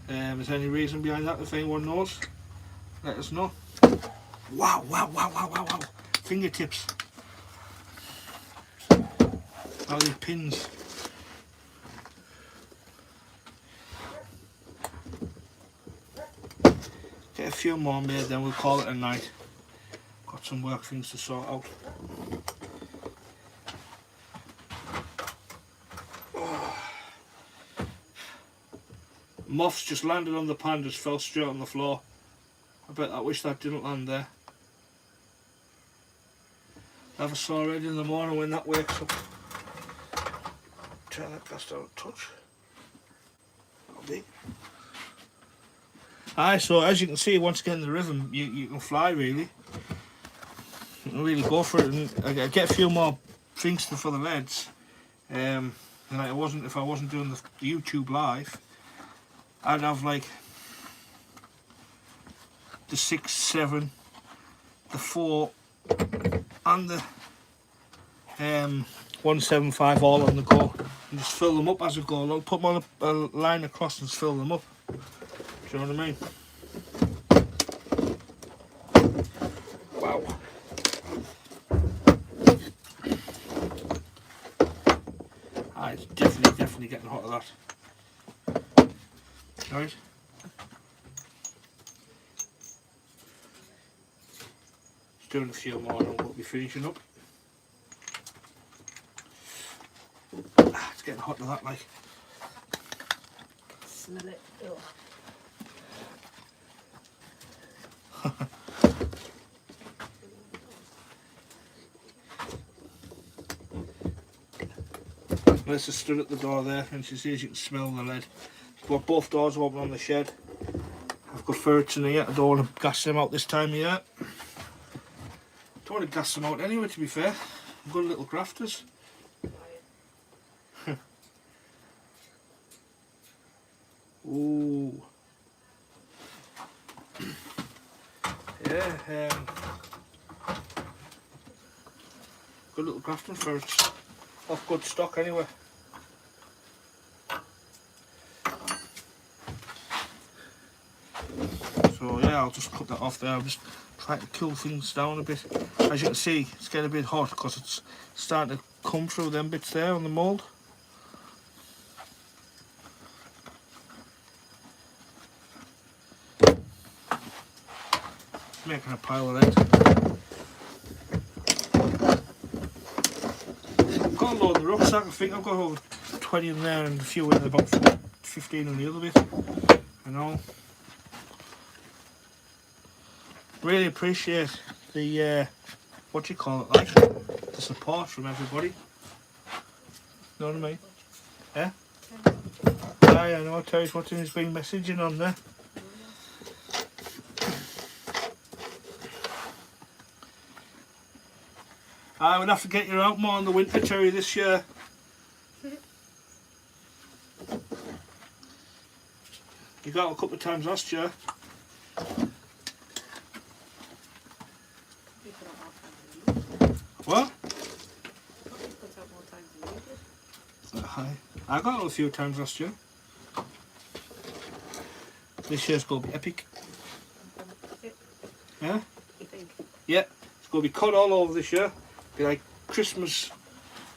Is there any reason behind that? If anyone knows, let us know. Wow, wow, wow, wow, wow, wow. fingertips. All these pins. Get a few more made, then we'll call it a night. Got some work things to sort out. Moths just landed on the pan, just fell straight on the floor. I wish that didn't land there. Have a saw ready in the morning when that wakes up. Turn that gas down a touch. That'll be. Aye, so as you can see, once you get in the rhythm, you can fly really. You can really go for it, and I get a few more things for the leads. And if I wasn't doing the YouTube live, I'd have like the 6, 7, the 4, and the 175 all on the go, and just fill them up as I go along. Put them on a line across and just fill them up. Do you know what I mean? Wow. It's definitely getting hot of that. Right. Just doing a few more and we'll be finishing up. It's getting hot of that, like. Smell it. Melissa stood at the door there and she says you can smell the lead. But both doors are open on the shed. I've got ferrets in here. I don't want to gas them out this time of year. Don't want to gas them out anyway, to be fair. I've got little grafters. Ooh. Yeah, good little grafting ferrets. Off good stock anyway. So yeah, I'll just cut that off there. I'm just trying to cool things down a bit. As you can see, it's getting a bit hot because it's starting to come through them bits there on the mould. Making a pile of that. I've got a load in the rucksack. I think I've got over 20 in there and a few in about 15 in the other bit. You know. Really appreciate the what do you call it, like the support from everybody. Know what I mean? Yeah? Aye, I know. Terry's watching his been messaging on there. I would have to get you out more in the winter, Terry, this year. You got out a couple of times last year. What? I got out a few times last year. This year's going to be epic. Yeah? Yeah, it's going to be cod all over this year. Be like Christmas,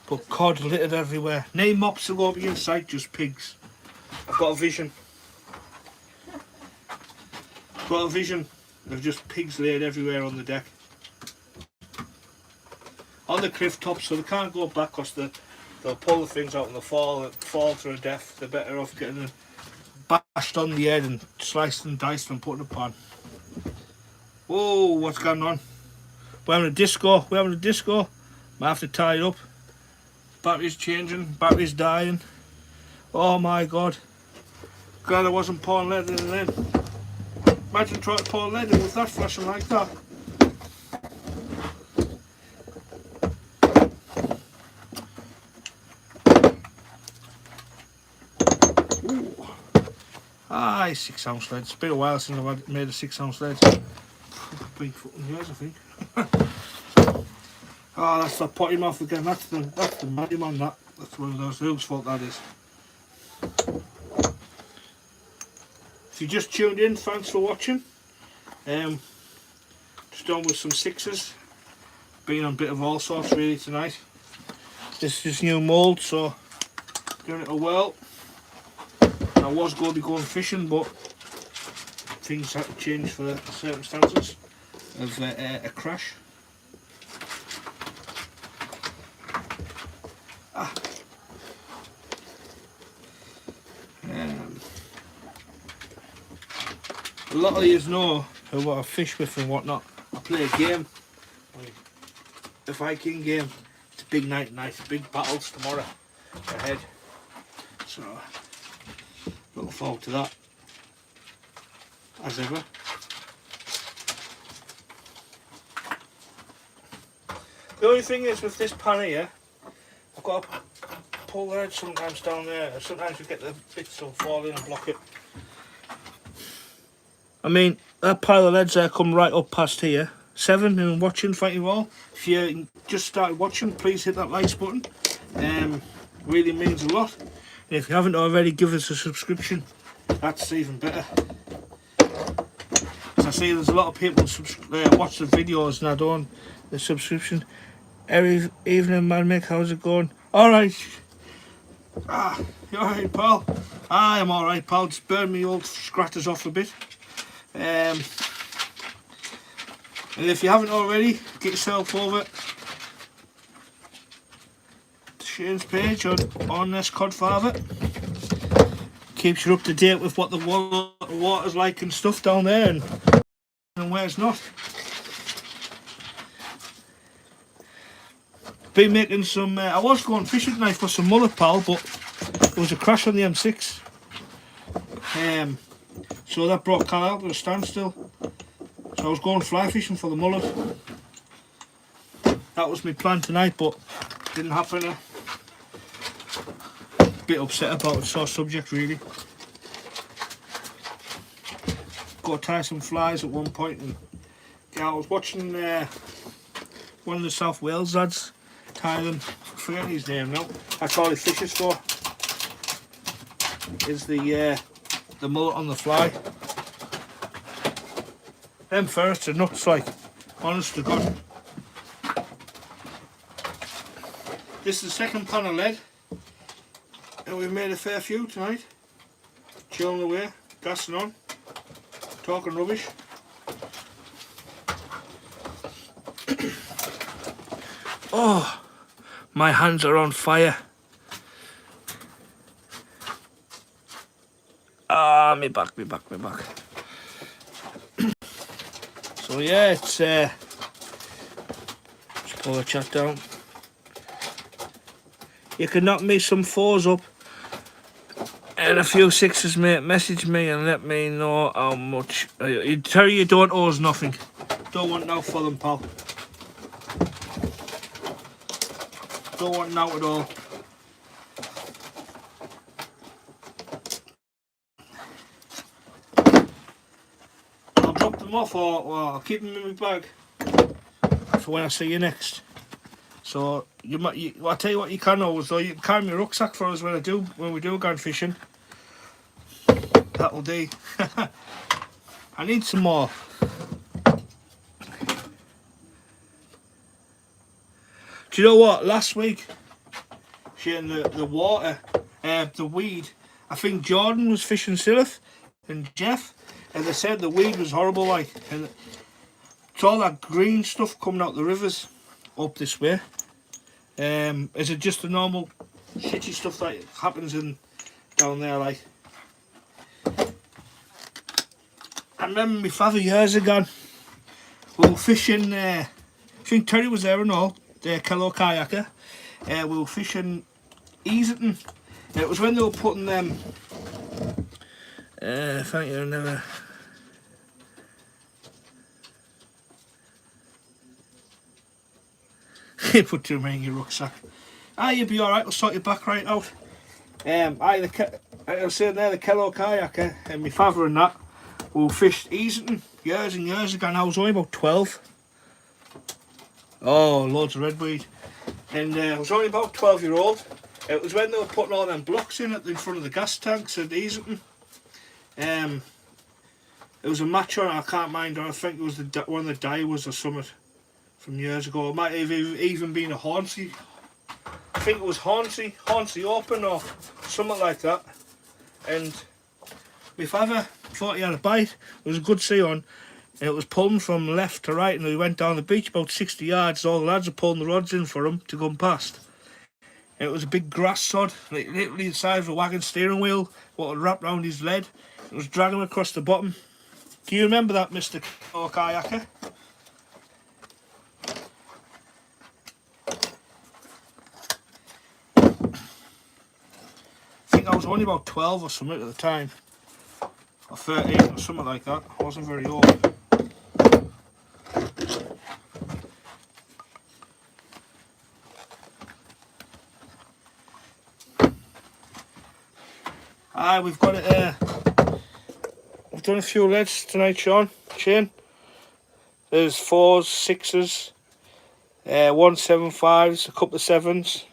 but cod littered everywhere. No mops will go be in sight, just pigs. I've got a vision. I've got a vision of just pigs laid everywhere on the deck. On the cliff top, so they can't go back because they'll pull the things out and they'll fall to their death. They're better off getting them bashed on the head and sliced and diced and put in a pan. Whoa, what's going on? We're having a disco. Might have to tie it up. Battery's changing. Battery's dying. Oh my god. Glad I wasn't pouring lead in then. Imagine trying to pour lead in with that flashing like that. Ooh. Aye, 6 ounce lead. It's been a while since I've made a 6 ounce lead. Big fucking years, I think. Oh, that's the potty mouth again. That's the matty man. That's one of those. Whose fault that is? If you just tuned in, thanks for watching. Just on with some 6s. been on a bit of all sorts really tonight. This is new mould, so giving it a whirl. I was going to be going fishing, but things had to change for the circumstances of a crash. A lot of you know who I fish with and whatnot. I play a game, the Viking game. It's a big night tonight, big battles tomorrow ahead. So, looking forward to that, as ever. The only thing is with this pan here, I've got to pull the edge sometimes down there. Sometimes you get the bits will fall in and block it. I mean, that pile of leads there come right up past here. 7 and watching, thank you all. If you just started watching, please hit that likes button. Really means a lot. And if you haven't already, give us a subscription. That's even better. As I see, there's a lot of people watch the videos and I don't the subscription. Every evening, man, Mick, how's it going? All right. You all right, pal? I'm all right, pal. Just burn me old scratters off a bit. And if you haven't already, get yourself over to Shane's page on this Codfather. Keeps you up to date with what the water's like and stuff down there and where it's not. Been making some, I was going fishing tonight for some mullet, pal, but there was a crash on the M6. So that brought Cal out to a standstill. So I was going fly fishing for the mullet. That was my plan tonight, but didn't happen. A bit upset about it, sore subject really. Got to tie some flies at one point, and yeah, I was watching one of the South Wales lads tie them. I forget his name now. That's all he fishes for. Is the mullet on the fly. Them ferrets are nuts, like, honest to God. This is the second pan of lead, and we've made a fair few tonight. Chilling away, gassing on, talking rubbish. Oh, my hands are on fire. Ah, me back. So yeah, it's just pull the chat down. You can knock me some 4s up and a few 6s, mate. Message me and let me know how much. You tell you don't owe us nothing. Don't want now for them, pal. Don't want now at all. Off or I'll keep them in my bag for when I see you next. So I'll tell you what you can always do. You can carry my rucksack for us when we do go fishing. That'll do. I need some more. Do you know what? Last week, Shane, the water, the weed. I think Jordan was fishing Silith and Jeff. And they said the weed was horrible, like, and it's all that green stuff coming out the rivers up this way. Is it just the normal shitty stuff that happens down there, like? I remember my father years ago, we were fishing, I think Terry was there and all, the Kello kayaker. We were fishing Easerton. It was when they were putting them, thank you, never. You put too many in your rucksack. You'll be alright, we'll sort your back right out. I was saying there, the Kello kayaker and my father and that, we fished Easerton years and years ago, and I was only about 12. Oh, loads of redweed. And I was only about 12-year-old. It was when they were putting all them blocks in front of the gas tanks at Easerton. It was a match on, I can't mind, I think it was one of the divers or something from years ago. It might have even been a Hornsey. I think it was Hornsey Open or something like that. And my father thought he had a bite. It was a good sea on. And it was pulling from left to right, and we went down the beach about 60 yards. All the lads were pulling the rods in for him to go past. And it was a big grass sod, like literally the size of a wagon steering wheel, what had wrapped round his lead. It was dragging him across the bottom. Do you remember that, Mr. Kayaker? I think I was only about 12 or something at the time. Or 13 or something like that. I wasn't very old. Aye, we've got it. We've done a few leads tonight, Shane. There's 4s, 6s, 175s, a couple of 7s,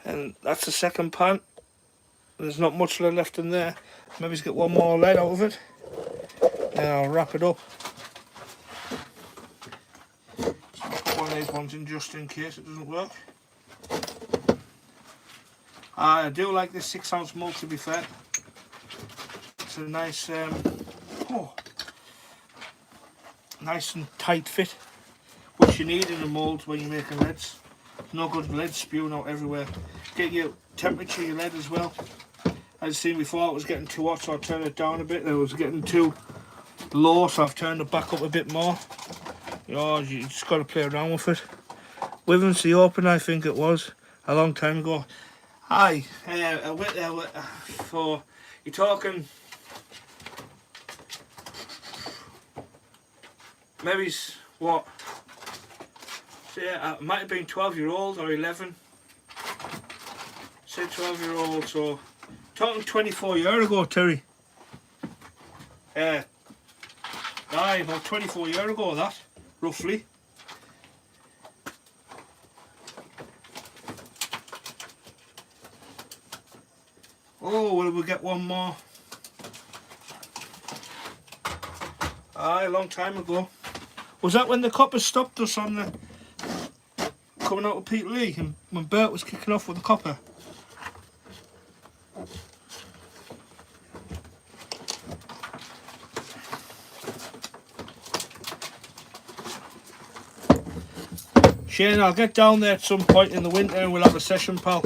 and that's the second pan. There's not much lead left in there. Maybe get one more lead out of it, and I'll wrap it up. Put one of these ones in just in case it doesn't work. I do like this 6-ounce mould, to be fair. It's a nice, nice and tight fit, which you need in a mould when you're making leads. No good lead spewing out everywhere. Get your temperature, your lead as well. As I've seen before, it was getting too hot, so I turned it down a bit. It was getting too low, so I've turned it back up a bit more. You know, you just got to play around with it. Withernsea Open, I think it was, a long time ago. Aye, I went there for, you're talking, maybe, what, say, I might have been 12-year-old or 11, say 12-year-old, so, talking 24 years ago, Terry. Aye, about 24 years ago, that, roughly. Oh, will we get one more? Aye, a long time ago. Was that when the coppers stopped us on the coming out of Pete Lee, and when Bert was kicking off with the copper? Shane, I'll get down there at some point in the winter and we'll have a session, pal.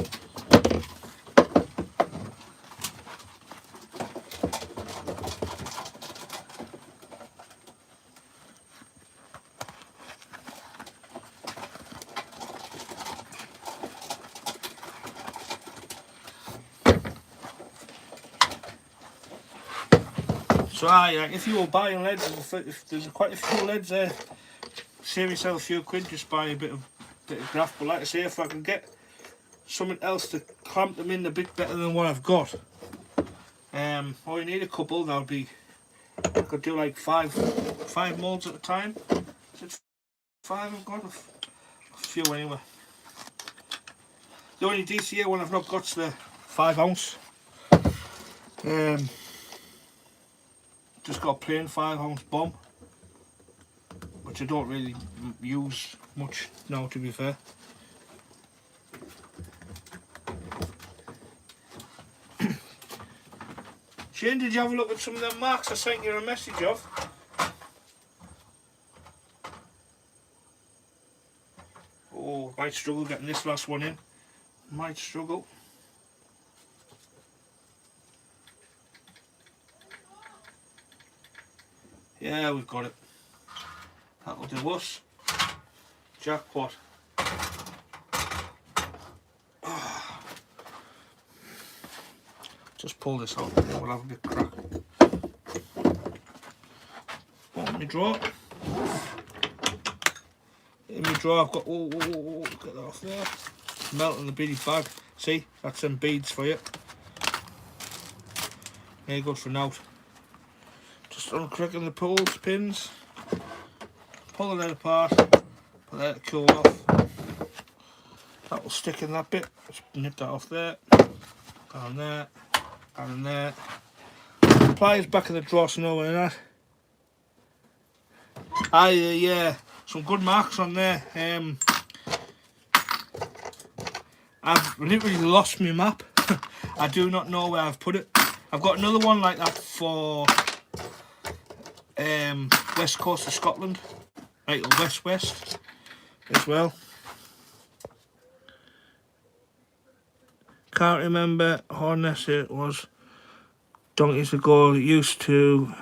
So if you were buying leads, if there's quite a few leads there, save yourself a few quid, just buy a bit of graft. But like I say, if I can get something else to clamp them in a bit better than what I've got, or you need a couple, that would be, I could do like five moulds at a time. Is it 5? I've got a few anyway. The only DCA one I've not got's the 5-ounce. Just got a plain 5-ounce bomb, which I don't really use much now, to be fair. Shane, did you have a look at some of them marks I sent you a message of? Oh, might struggle getting this last one in. Might struggle. Yeah, we've got it. That'll do us. Jackpot. Just pull this out and then we'll have a bit of crack. Let me draw. In my drawer I've got, get that off there. Melting the beady bag. See, that's some beads for you. Very good for now. Just uncracking the pulls, pins, pull the lead apart, let it cool off. That will stick in that bit. Just nip that off there, down there, down there. Pliers back in the drawer, so nowhere in that. Yeah. some good marks on there. I've literally lost my map. I do not know where I've put it. I've got another one like that for west coast of Scotland, right, or west as well. Can't remember how unless it was donkeys ago. It used to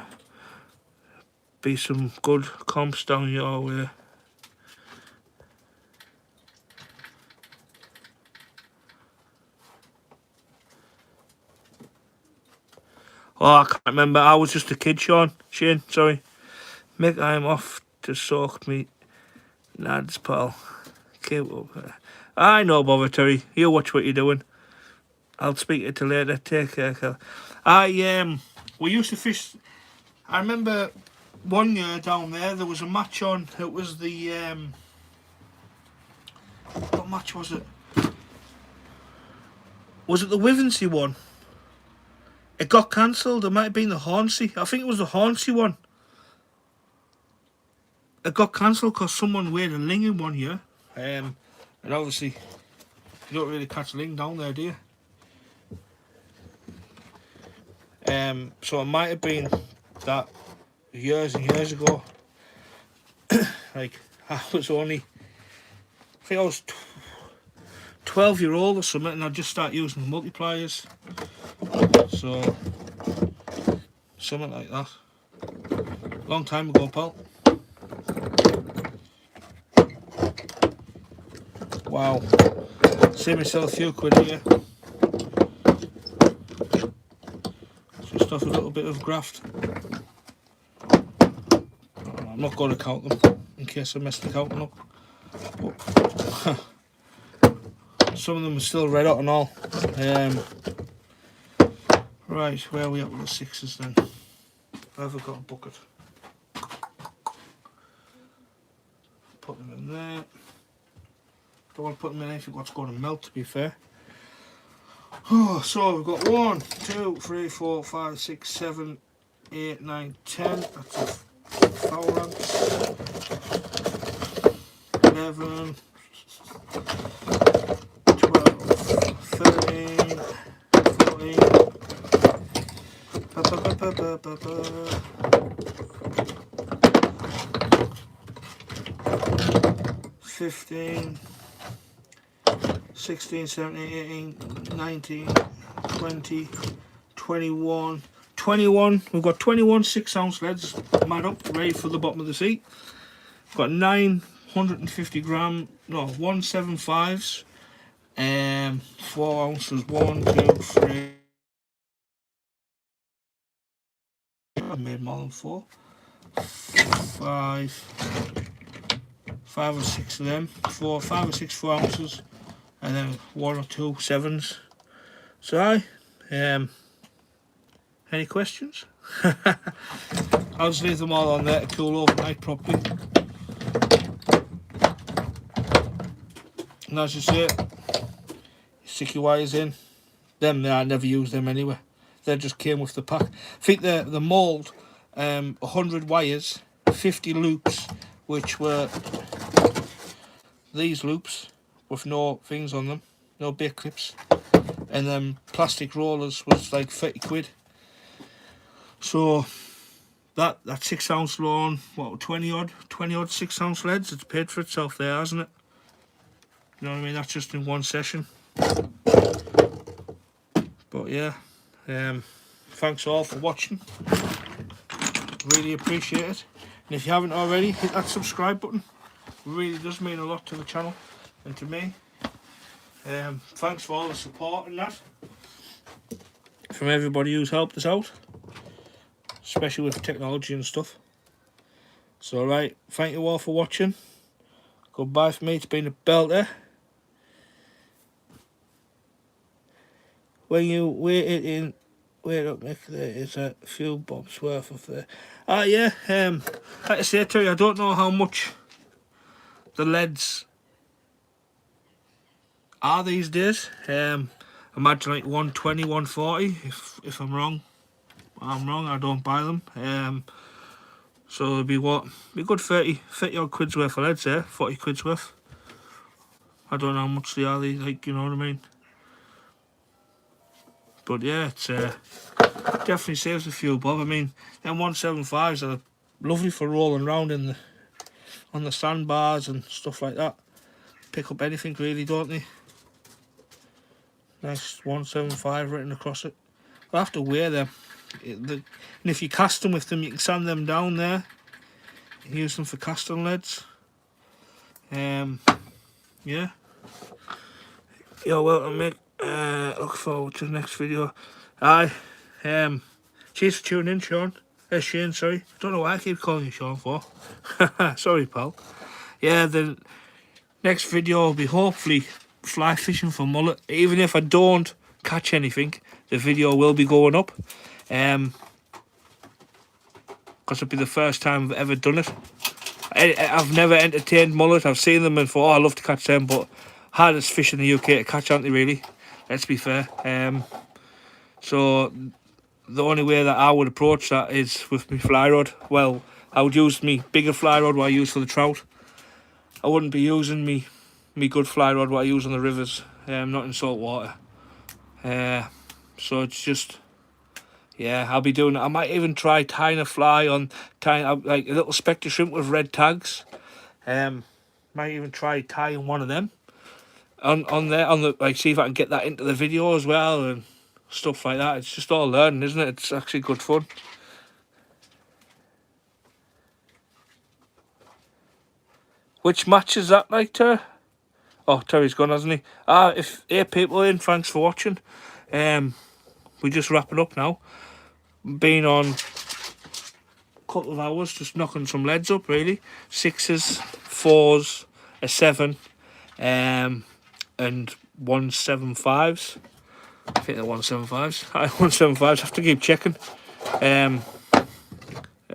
be some good comps down your way. Oh, I can't remember. I was just a kid, Shane, sorry. Mick, I'm off to soak me lads, pal. Keep up. I know, bother, Terry. You watch what you're doing. I'll speak to you later. Take care, Kel. We used to fish. I remember one year down there was a match on. It was the what match was it? Was it the Wivensey one? It got cancelled. It might have been the Hornsey. I think it was the Hornsey one. It got cancelled because someone weighed a ling in 1 year. And obviously, you don't really catch ling down there, do you? So it might have been that years and years ago. Like, I was only, I think I was 12-year-old or something, and I just started using multipliers. So, something like that. Long time ago, pal. Wow. Save myself a few quid here. Just off a little bit of graft. I'm not going to count them in case I messed the counting up. But some of them are still red hot and all. Right, where are we at with the sixes then? Have I got a bucket? Put them in there. Don't want to put them in anything what's going to melt, to be fair. Oh, so we've got 1, 2, 3, 4, 5, 6, 7, 8, 9, 10. That's a foul ounce. 11, 12, 13, 14. 15, 16, 17, 18, 19, 20, 21. 21. We've got 21 6-ounce leads mad up, ready for the bottom of the sea. We've got 950 gram, no, 175s, 4 ounces, 1, 2, 3. I made more than 4. 5 or 6 of them. 5 or 6 4 ounces, and then 1 or 2 7s. So any questions? I'll just leave them all on there to cool overnight properly. And as you say, stick your wires in. Them there, I never use them anyway. They just came with the pack. I think the mould, 100 wires, 50 loops, which were these loops with no things on them, no bait clips, and then plastic rollers was like 30 quid. So that 6-ounce loan, what, 20 odd 6-ounce leads, it's paid for itself there, hasn't it? You know what I mean? That's just in one session. But yeah, thanks all for watching. Really appreciate it. And if you haven't already, hit that subscribe button. It really does mean a lot to the channel and to me. Thanks for all the support and that from everybody who's helped us out, especially with technology and stuff. So right, thank you all for watching. Goodbye for me. It's been a belter. When you wait up, Mick, there is a few bobs worth of there. Yeah, like I say to you, I don't know how much the leads are these days. Imagine like 120, 140. If I'm wrong, I'm wrong. I don't buy them. So it'll be what? Be a good 30 odd quid's worth of leads there, 40 quid's worth. I don't know how much they are, like, you know what I mean? But yeah, it's definitely saves a few bob. I mean, them 175s are lovely for rolling around in on the sandbars and stuff like that. Pick up anything really, don't they? Nice 175 written across it. I'll have to wear them. And if you cast them with them, you can sand them down there and use them for casting leads. Yeah. You're welcome, mate. Look forward to the next video. Aye. Cheers for tuning in, Sean. Shane, sorry. I don't know why I keep calling you Sean for. Sorry, pal. Yeah, the next video will be hopefully fly fishing for mullet. Even if I don't catch anything, the video will be going up. Because it'll be the first time I've ever done it. I've never entertained mullet. I've seen them and thought, oh, I love to catch them, but hardest fish in the UK to catch, aren't they, really? Let's be fair. So the only way that I would approach that is with my fly rod. Well, I would use me bigger fly rod what I use for the trout. I wouldn't be using me good fly rod what I use on the rivers, not in salt water. So it's just, yeah, I'll be doing it. I might even try tying a fly on, like a little spectre shrimp with red tags. Might even try tying one of them on there, like, see if I can get that into the video as well and stuff like that. It's just all learning, isn't it? It's actually good fun. Which match is that like, Ter? Oh, Terry's gone, hasn't he? If 8 people in, thanks for watching. We're just wrapping up now. Been on a couple of hours, just knocking some leads up, really. 6s, 4s, a 7, and 175s. I think they're 175s. 175s. Have to keep checking. There's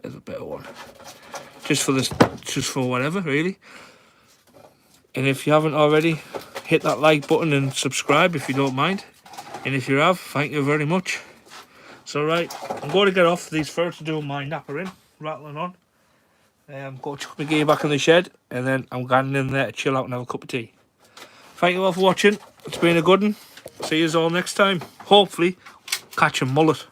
a better one. Just for whatever, really. And if you haven't already, hit that like button and subscribe if you don't mind. And if you have, thank you very much. So right, I'm going to get off these first to do my napper in, rattling on. Go chuck my gear back in the shed, and then I'm going in there to chill out and have a cup of tea. Thank you all for watching. It's been a good one. See you all next time. Hopefully, catch a mullet.